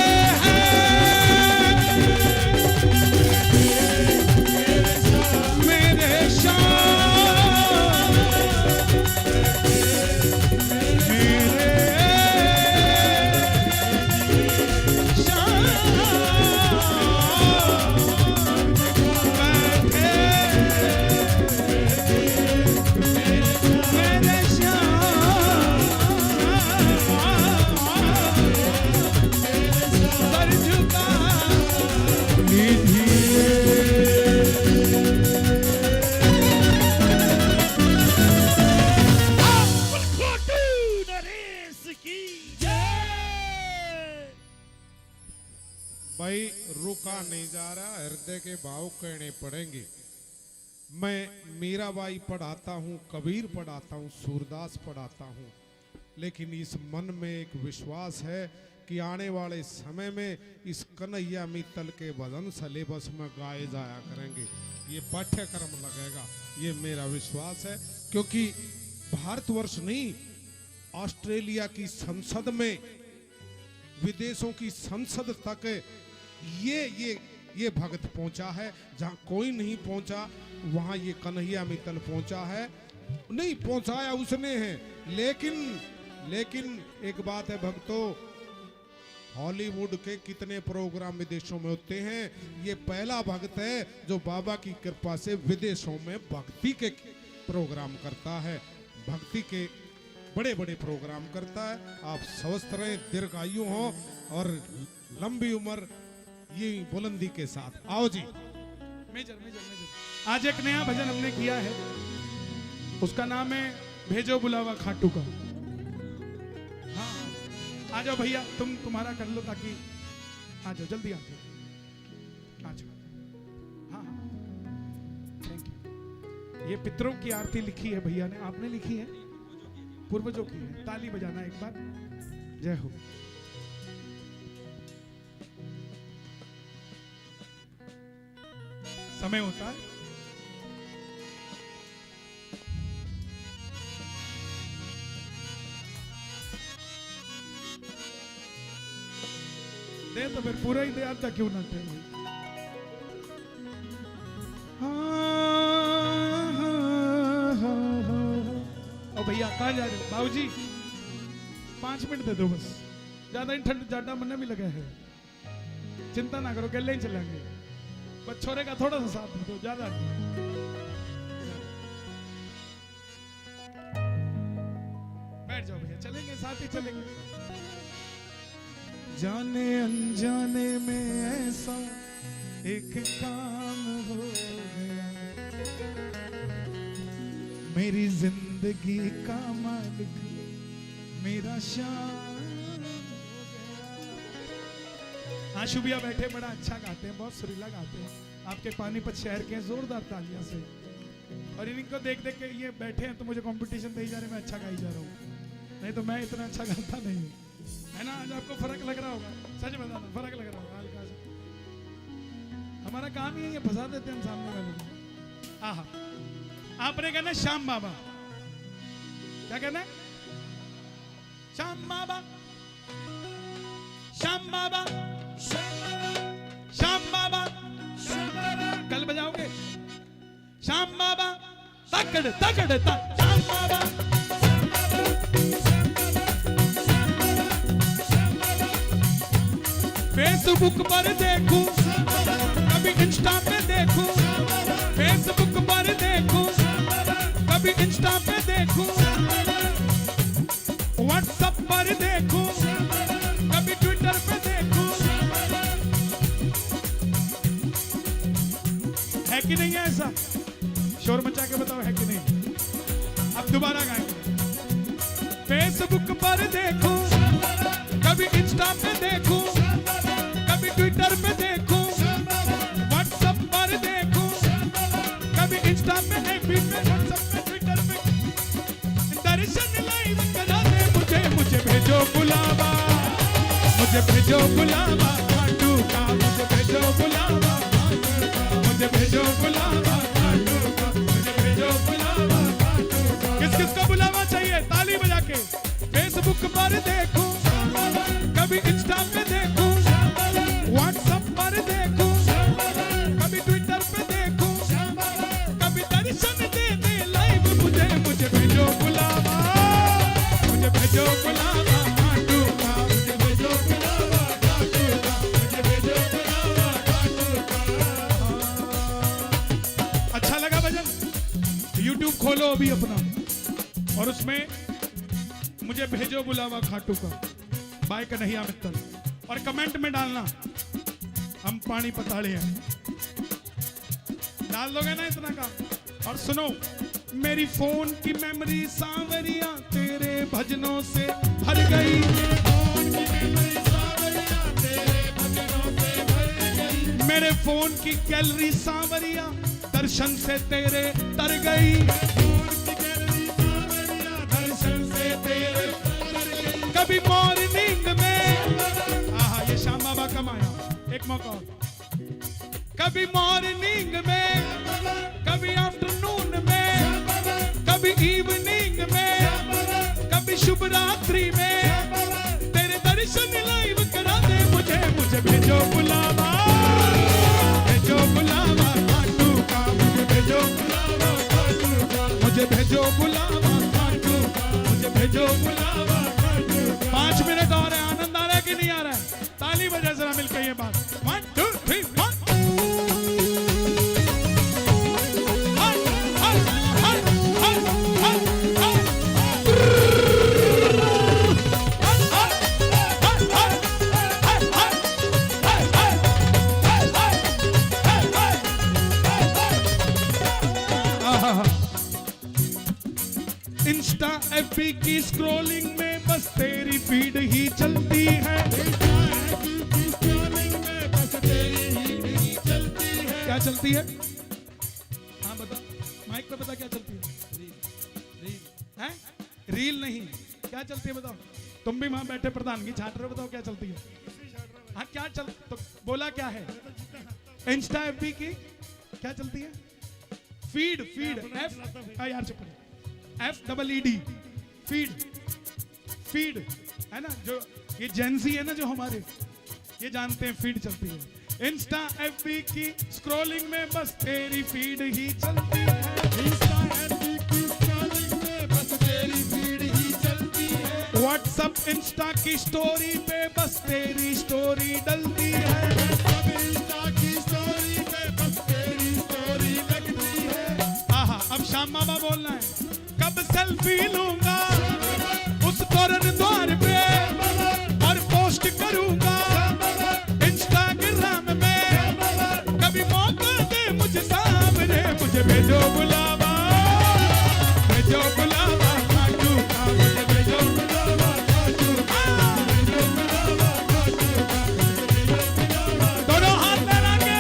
भाई रुका नहीं जा रहा, हृदय के भाव कहने पड़ेंगे। मैं मीराबाई पढ़ाता हूँ, कबीर पढ़ाता हूँ, सूरदास पढ़ाता हूँ, लेकिन इस मन में एक विश्वास है कि आने वाले समय में इस कन्हैया मित्तल के भजन सिलेबस में गाए जाया करेंगे, ये पाठ्यक्रम लगेगा, ये मेरा विश्वास है। क्योंकि भारतवर्ष नहीं, ऑस्ट्रेलिया की संसद में, विदेशों की संसद तक ये भगत पहुंचा है। जहां कोई नहीं पहुंचा वहां ये कन्हैया मित्तल पहुंचा है। नहीं पहुंचाया उसने है, लेकिन एक बात है भक्तों, हॉलीवुड के कितने प्रोग्राम विदेशों में होते हैं, ये पहला भक्त है जो बाबा की कृपा से विदेशों में भक्ति के प्रोग्राम करता है। भक्ति के बड़े बड़े प्रोग्राम करता है। आप स्वस्थ रहें, दीर्घायु हो और लंबी उम्र ये बुलंदी के साथ। आओ जी। मेजर मेजर मेजर आज एक नया भजन हमने किया है, उसका नाम है भेजो बुलावा खाटू का। हाँ आ जाओ भैया, तुम्हारा कर लो ताकि आ जाओ, जल्दी आ जाओ, आ जाओ। हाँ थैंक यू। ये पितरों की आरती लिखी है भैया ने, आपने लिखी है, पूर्वजों की है। ताली बजाना एक बार, जय हो। समय होता है। दे तो फिर पूरा ही दे, आता क्यों ना थे। ओ भैया कहाँ जा रहे हो? बाबूजी 5 मिनट दे दो बस, ज्यादा ही ठंड ज्यादा मन भी लगा है। चिंता ना करो, गले ही चलेंगे, बस छोरे का थोड़ा सा साथ दो, ज्यादा बैठ जाओ भैया, चलेंगे साथ ही चलेंगे। जाने अनजाने में ऐसा एक काम हो गया, मेरी जिंदगी का मालिक मेरा शान हो गया। आशु भैया बैठे, बड़ा अच्छा गाते हैं, बहुत सुरीला गाते हैं। आपके पानीपत शहर के जोरदार तालियां से। और इनको देख देख के ये बैठे हैं तो मुझे कंपटीशन दे जा रहे, मैं अच्छा गाई जा रहा हूँ, नहीं तो मैं इतना अच्छा गाता नहीं हूँ, है ना। आज आपको फर्क लग रहा होगा, सच बताना, फर्क लग रहा होगा हल्का सा। हमारा काम ही है, ये फंसा देते हैं हम सामने वाले को। आहा, आपने कहना श्याम बाबा, क्या कहना है? श्याम बाबा, श्याम बाबा, श्याम बाबा, कल बजाओगे? श्याम बाबा तकड़ तकड़ तक, श्याम बाबा, फेसबुक पर देखूं, कभी इंस्टा पे देखूं, फेसबुक पर देखूं, कभी इंस्टा पे देखूं, व्हाट्सएप पर देखूं, कभी ट्विटर पे देखूं। है कि नहीं है ऐसा? शोर मचा के बताओ, है कि नहीं? अब दोबारा गाएंगे। फेसबुक पर देखूं, कभी इंस्टा पे देखूं, कभी ट्विटर पे देखूं, व्हाट्सएप पर देखूं, कभी इंस्टा पे, एफबी पे, व्हाट्सएप पे, ट्विटर पे। दर्शन लाइव करा दे मुझे, मुझे भेजो बुलावा, मुझे भेजो बुलावा खाटू का, मुझे भेजो बुलावा, मुझे भेजो बुलावा खाटू का, मुझे भेजो बुलावा खाटू का। किस किस को बुलावा चाहिए? ताली बजा के। फेसबुक पर देखूं, कभी इंस्टा पे देखूं, व्हाट्सएप पर देखूं, कभी ट्विटर पे देखूं, कभी दर्शन दे दे लाइव मुझे, मुझे भेजो बुलावा, मुझे भेजो बुलावा खाटू का, मुझे भेजो बुलावा खाटू का, मुझे भेजो बुलावा खाटू का। अच्छा लगा भजन? YouTube खोलो अभी अपना और उसमें मुझे भेजो बुलावा खाटू का बाय कन्हैया मित्तल, और कमेंट में डालना हम पानी पताड़े हैं, डाल दोगे ना इतना का। और सुनो, मेरी फोन की मेमोरी सांवरिया तेरे भजनों से भर गई, फोन की मेमोरी सांवरिया तेरे भजनों से भर गई, मेरे फोन की गैलरी सांवरिया दर्शन से तेरे तर गई, फोन की गैलरी सांवरिया दर्शन से तेरे तर गई। कभी मॉर्निंग में, आहा ये श्याम बाबा कमाया, एक मौका और। कभी मॉर्निंग में, कभी आफ्टरनून में, कभी इवनिंग में, कभी शुभ रात्रि में, तेरे दर्शन लाइव करा दे मुझे, मुझे भेजो बुलावा, भेजो बुलावा खाटू का, मुझे भेजो बुलावा खाटू का, मुझे भेजो बुलावा खाटू का, मुझे भेजो बुलावा खाटू का। 5 मिनट और है, आनंद आ रहा है कि नहीं आ रहा है? ताली बजा जरा मिलकर ये बात। 1 2 3 4। एफबी की स्क्रॉलिंग में बस तेरी फीड ही चलती है। क्या चलती है? हाँ बता, माइक पे बता क्या चलती है? हैं? रील नहीं, क्या चलती है बताओ? तुम भी वहां बैठे प्रधानगी छाट रहे हो, बताओ क्या चलती है? हाँ क्या चल, तो बोला क्या है? इंस्टा एफबी की क्या चलती है? फीड, फीड, एफ यार चुप, FEED, फीड, फीड है ना, जो ये जेंजी है ना जो हमारे, ये जानते हैं फीड चलती है। इंस्टा एफबी की स्क्रॉलिंग में बस तेरी फीड ही चलती है। इंस्टा एफबी की स्क्रॉलिंग में बस तेरी फीड ही चलती है। व्हाट्सएप इंस्टा की स्टोरी पे बस तेरी स्टोरी डलती है। इंस्टा की स्टोरी पे बस तेरी स्टोरी लगती है। आहा, अब श्याम बाबा बोलना है। कब सेल्फी लूंगा उस तोरण द्वार पे और पोस्ट करूंगा इंस्टाग्राम में। कभी मौका दे मुझे सामने, मुझे भेजो बुलावा, भेजो बुलावा खाटू का, मुझे भेजो बुलावा खाटू का, भेजो बुलावा खाटू का। दोनों हाथ लगा के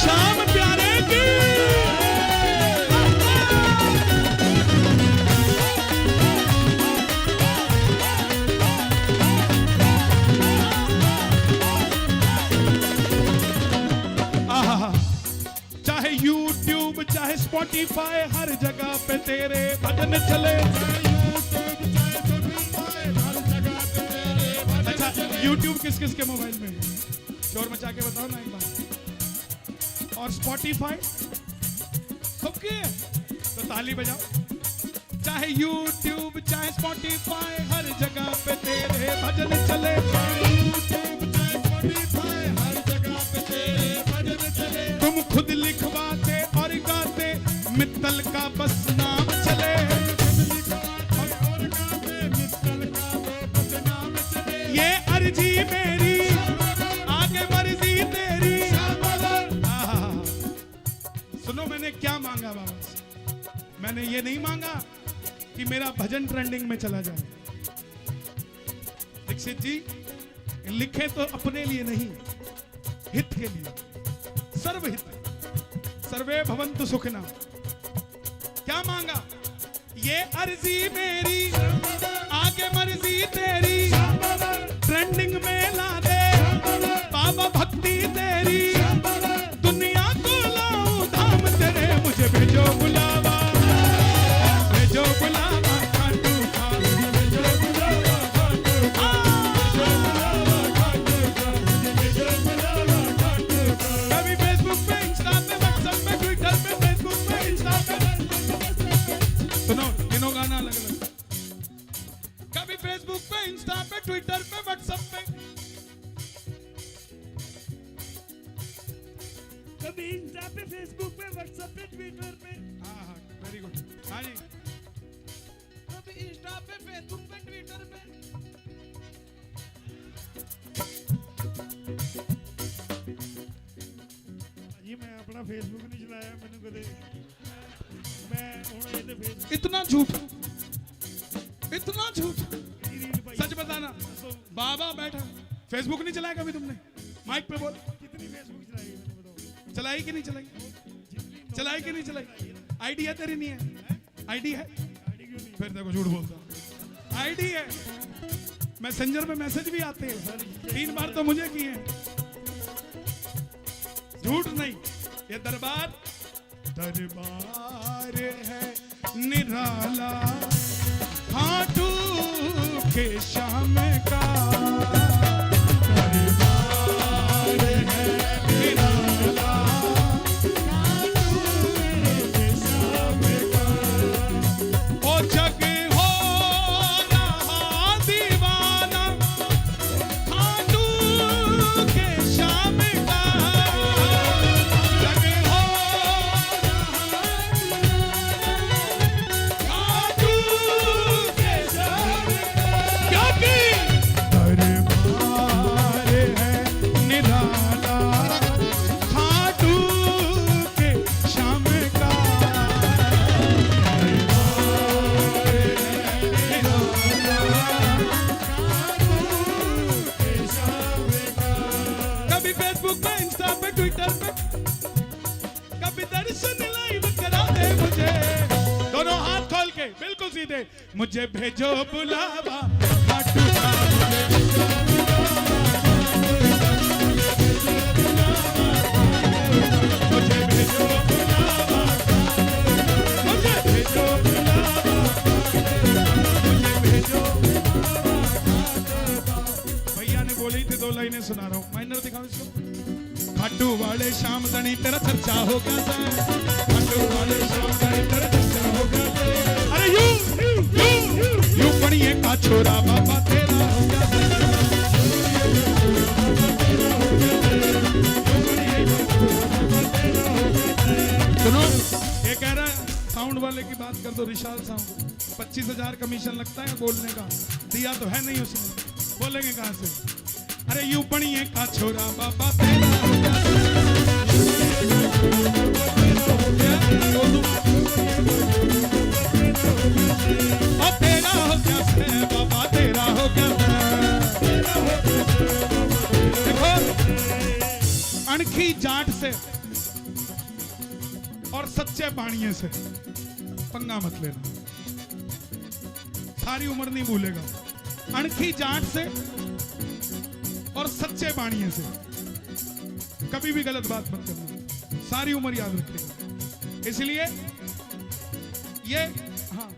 शाम प्यारे की। आहा, चाहे YouTube चाहे Spotify, हर जगह पे तेरे भजन चले। अच्छा, YouTube किस किस के मोबाइल में है? शोर मचा के बताओ ना एक बार। और Spotify सबके है, तो ताली बजाओ। चाहे YouTube चाहे Spotify, हर जगह पे तेरे भजन चले। तुम खुद लिखवाते और गाते, मित्तल का बस नाम चले। ये अर्जी मेरी, आगे मर्जी तेरी। आहा, सुनो मैंने क्या मांगा बाबा से? मैंने ये नहीं मांगा कि मेरा भजन ट्रेंडिंग में चला जाए। दीक्षित जी लिखे तो अपने लिए नहीं, हित के लिए, सर्वहित, सर्वे भवन्तु सुखिनः। क्या मांगा? ये अर्जी मेरी, आगे मर्जी तेरी, ट्रेंडिंग में ला दे बाबा भक्ति तेरी। दुनिया को लाऊं धाम तेरे, मुझे भेजो बुलावा, भेजो बुलावा खाटू का, भेजो बुलावा खाटू का, भेजो बुलावा खाटू का, भेजो बुलावा खाटू का। कभी फेसबुक पे, इंस्टा पे, व्हाट्सएप पे, ट्विटर पे, फेसबुक पे, इंस्टा पे। सुनो तीनों गाना अलग अलग। कभी फेसबुक पे, इंस्टा पे, ट्विटर पे, व्हाट्सएप पे, कभी इंस्टा पे, फेसबुक पे, व्हाट्सएप पे, ट्विटर पे। हाँ हाँ वेरी गुड। हाँ जी, कभी इंस्टा पे, फेसबुक पे, ट्विटर पे। जी मैं अपना फेसबुक नहीं चलाया, मैंने कदे मैं हुण ये ते फेसबुक इतना झूठ, इतना झूठ। दी रील पाई। सच बताना, बाबा बैठा, फेसबुक नहीं चलाया कभी तुमने? माइक पे बोल, कितनी फेसबुक चलाई है मैंने बताओ? चलाई कि नहीं चलाई? जितनी चलाई कि नहीं चलाई? आईडी है तेरी? नहीं है आईडी है? आईडी क्यों नहीं? फिर देखो झूठ बोलता। आईडी है, मैसेंजर में मैसेज भी आते हैं, 3 बार तो मुझे किए हैं। झूठ नहीं, ये दरबार, दरबार है निराला खाटू के श्याम का। दरबार है निराला खाटू के श्याम का। ओ जग हो रहा दीवाना खाटू के श्याम का। जग हो रहा के बिल्कुल सीधे। मुझे भेजो बुलावा खाटू श्याम, मुझे भेजो मुझे भेजो बुलावा, मुझे भेजो बुलावा, मुझे भेजो। भैया ने बोली थी 2 लाइनें सुना रहा हूँ, माइनर दिखाओ इसको। खाटू वाले श्याम धनी तेरा चर्चा हो गया था, खाटू वाले श्याम धनी तेरा चर्चा हो गया था। अरे यू पढ़िए का छोरा बाबा तेरा हो गया था। सुनो, ये कह रहा है साउंड वाले की बात कर दो, विशाल साउंड। 25,000 कमीशन लगता है बोलने का, दिया तो है नहीं उसने, बोलेंगे कहां से। अरे यूं पढ़िए का छोरा बाबा तेरा हो गया, और तेरा हो गया से बाबा तेरा हो गया। देखो, अणखी जाट से और सच्चे बाणिये से पंगा मत लेना, सारी उम्र नहीं भूलेगा। अणखी जाट से और सच्चे बाणिये से कभी भी गलत बात मत करना, सारी उम्र याद रखेगा। इसलिए ये हाँ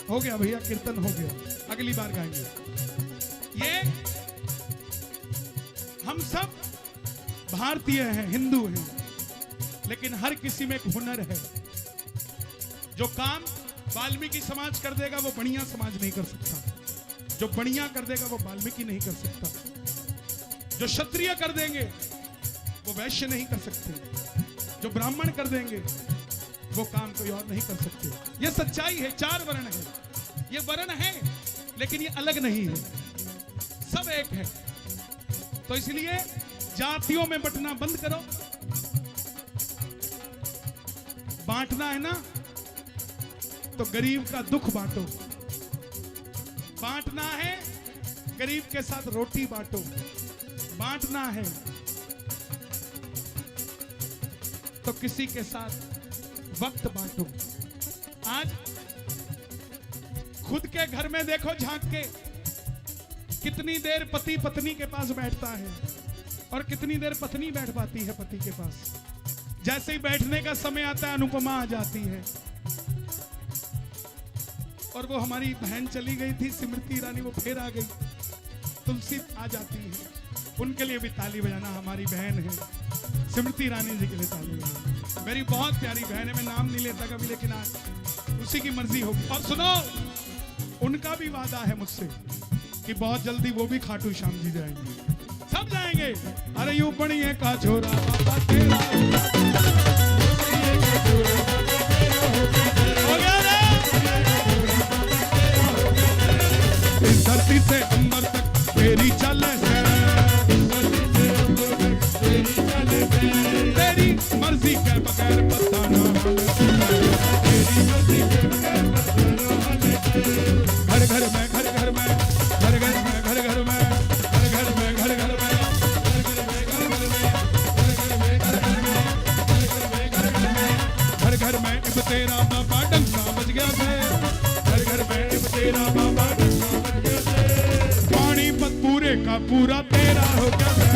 हो गया भैया, कीर्तन हो गया, अगली बार गाएंगे। ये हम सब भारतीय हैं, हिंदू हैं, लेकिन हर किसी में एक हुनर है। जो काम वाल्मीकि समाज कर देगा वो बढ़िया समाज नहीं कर सकता, जो बढ़िया कर देगा वो वाल्मीकि नहीं कर सकता, जो क्षत्रिय कर देंगे वो वैश्य नहीं कर सकते, जो ब्राह्मण कर देंगे वो काम कोई और नहीं कर सकते। ये सच्चाई है। 4 वर्ण है, ये वर्ण है लेकिन ये अलग नहीं है, सब एक है। तो इसलिए जातियों में बंटना बंद करो। बांटना है ना तो गरीब का दुख बांटो, बांटना है गरीब के साथ रोटी बांटो, बांटना है तो किसी के साथ वक्त बांटो। आज खुद के घर में देखो झांक के, कितनी देर पति पत्नी के पास बैठता है और कितनी देर पत्नी बैठ पाती है पति के पास। जैसे ही बैठने का समय आता है अनुपमा आ जाती है, और वो हमारी बहन चली गई थी स्मृति ईरानी, वो फिर आ गई, तुलसी आ जाती है। उनके लिए भी ताली बजाना, हमारी बहन है स्मृति ईरानी जी के लिए ताली बजाना। मेरी बहुत प्यारी बहन है, मैं नाम नहीं लेता कभी, लेकिन आज उसी की मर्जी होगी। और सुनो, उनका भी वादा है मुझसे कि बहुत जल्दी वो भी खाटू श्याम जी जाएंगे, सब जाएंगे। अरे यूं बढ़िए का छोरा बाबा तेरा हो गया रे। इस धरती से अंबर तक तेरी चले से, तेरी मर्जी के बगैर पता ना, तेरी मर्जी के बगैर पता ना। घर घर में, घर घर में, घर घर में, घर घर में, घर घर में, घर घर में, घर घर में इब तेरा बाबा डंका बज गया से, घर घर में इब तेरा बाबा डंका बज गया से। पानीपत पूरे का पूरा तेरा हो गया से,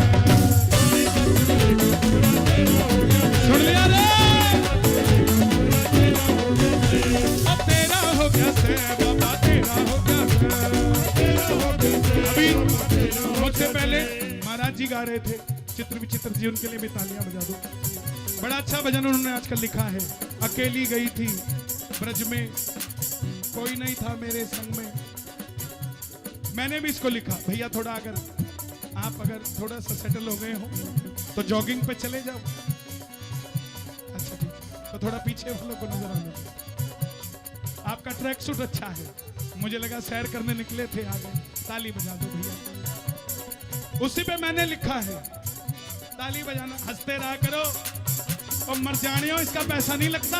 सुन लिया रे, अब तेरा हो गया से बाबा तेरा हो गया से। अभी मुझसे पहले महाराज जी गा रहे थे, चित्र विचित्र जी, उनके लिए भी तालियां बजा दो। बड़ा अच्छा भजन उन्होंने आजकल लिखा है। अकेली गई थी ब्रज में, कोई नहीं था मेरे संग में। मैंने भी इसको लिखा, भैया थोड़ा अगर थोड़ा सा सेटल हो गए हो तो जॉगिंग पे चले जाओ। अच्छा ठीक, तो थोड़ा पीछे वालों को नजर आने दो। आपका ट्रैक सूट अच्छा है, मुझे लगा सैर करने निकले थे आगे। ताली बजा दो भैया। उसी पे मैंने लिखा है, ताली बजाना, हंसते रहा करो और मर जाने हो, इसका पैसा नहीं लगता।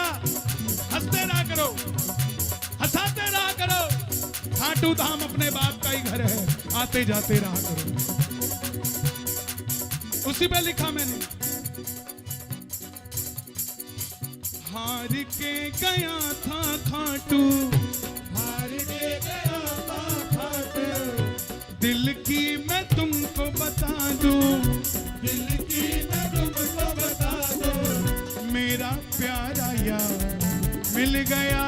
हंसते रहा करो, हंसाते रहा करो। खाटू धाम अपने बाप का ही घर है, आते जाते रहा करो। उसी पे लिखा मैंने, हार के गया था खाटू, हार के गया था खाटू, दिल की मैं तुमको बता दूं, दिल की मैं तुमको बता दूं, मेरा प्यारा यार मिल गया,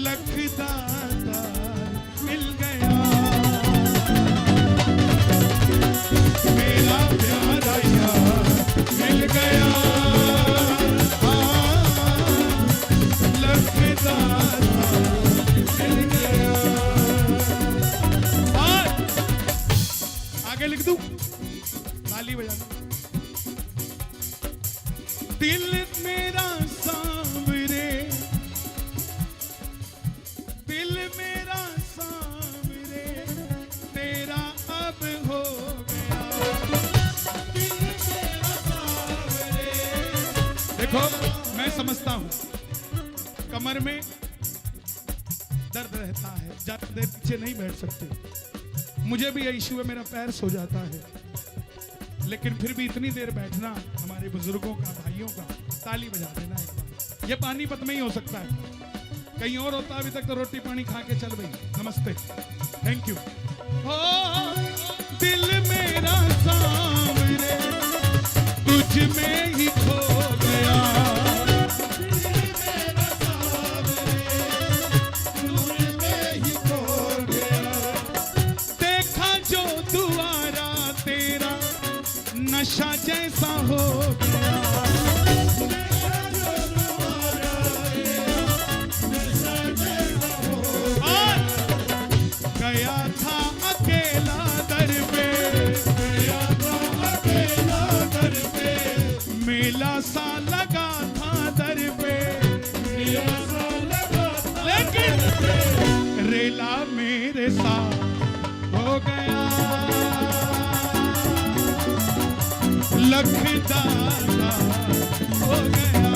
लखदाता मिल गया, मेरा प्यारा यार मिल गया, लखदाता मिल गया। और आगे लिख दूं, ताली बजाना। दिल मेरा सांवरे, दिल मेरा सांवरे, तेरा अब हो गया, दिल मेरा सांवरे। देखो मैं समझता हूं कमर में दर्द रहता है, ज्यादा देर पीछे नहीं बैठ सकते, मुझे भी ये इशू है, मेरा पैर सो जाता है, लेकिन फिर भी इतनी देर बैठना हमारे बुजुर्गों का, भाइयों का, ताली बजा देना एक बार। ये पानीपत में ही हो सकता है, कहीं और होता अभी तक तो रोटी पानी खा के चल गई। नमस्ते, थैंक यू। ओ दिल मेरा सांवरे तुझ में ही खो गया, दिल मेरा सांवरे तुझ में ही खो गया, देखा जो दुआरा तेरा नशा जैसा हो गया, देखा जो तुम्हारा नशा जैसा हो और गया था अकेला दर पे, गया था अकेला दर पे, मेला सा लगा था दर पे, मेरा सा लगा था लेकिन रेला मेरे साथ हो गया, लखदाता हो गया,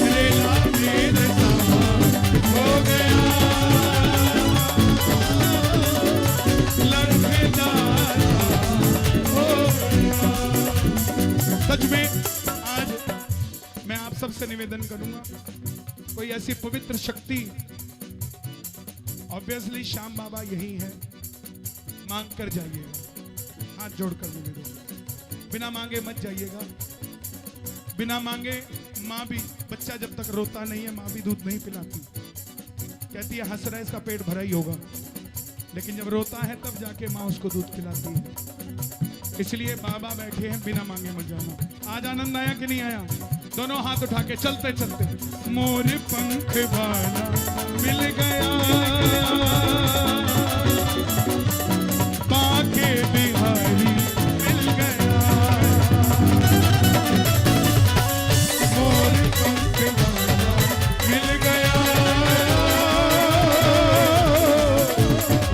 रेला मेरे साथ हो गया, लखदाता हो गया। सच में आज मैं आप सबसे निवेदन करूंगा, कोई ऐसी पवित्र शक्ति, ऑब्वियसली श्याम बाबा यही है, मांग कर जाइएगा, हाथ जोड़कर निवेदन, बिना मांगे मत जाइएगा, बिना मांगे। माँ भी, बच्चा जब तक रोता नहीं है माँ भी दूध नहीं पिलाती, कहती है हंस रहा है इसका पेट भरा ही होगा, लेकिन जब रोता है तब जाके माँ उसको दूध पिलाती है। इसलिए बाबा बैठे हैं, बिना मांगे मत जाना। आज आनंद आया कि नहीं आया? दोनों हाथ उठा के चलते चलते, मोर पंख वाला मिल गया, बाके बिहारी मिल गया, मोर पंख वाला मिल गया,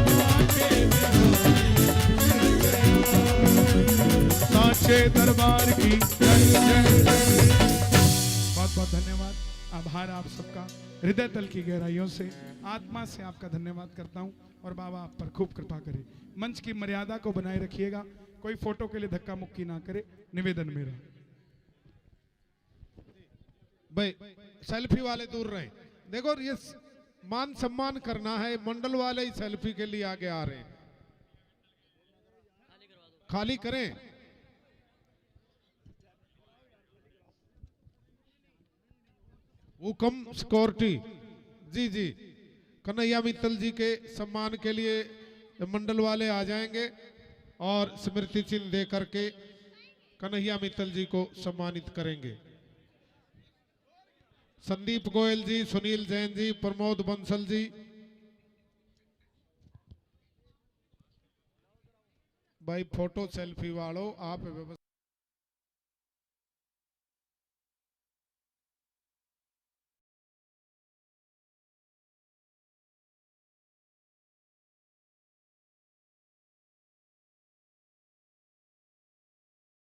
बाके बिहारी मिल गया, साचे दरबार की जय जय जय। बहुत बहुत धन्यवाद, आभार आप सबका, हृदय तल की गहराइयों से, आत्मा से आपका धन्यवाद करता हूं, और बाबा आप पर खूब कृपा करे। मंच की मर्यादा को बनाए रखिएगा, कोई फोटो के लिए धक्का मुक्की ना करे, निवेदन मेरा। भाई सेल्फी वाले दूर रहे, देखो ये मान सम्मान करना है, मंडल वाले ही सेल्फी के लिए आगे आ रहे हैं, खाली करें। हुकम सिक्योरिटी जी जी, कन्हैया मित्तल जी के सम्मान के लिए मंडल वाले आ जाएंगे और स्मृति चिन्ह दे करके कन्हैया मित्तल जी को सम्मानित करेंगे। संदीप गोयल जी, सुनील जैन जी, प्रमोद बंसल जी, भाई फोटो सेल्फी वालों आप व्यवस्था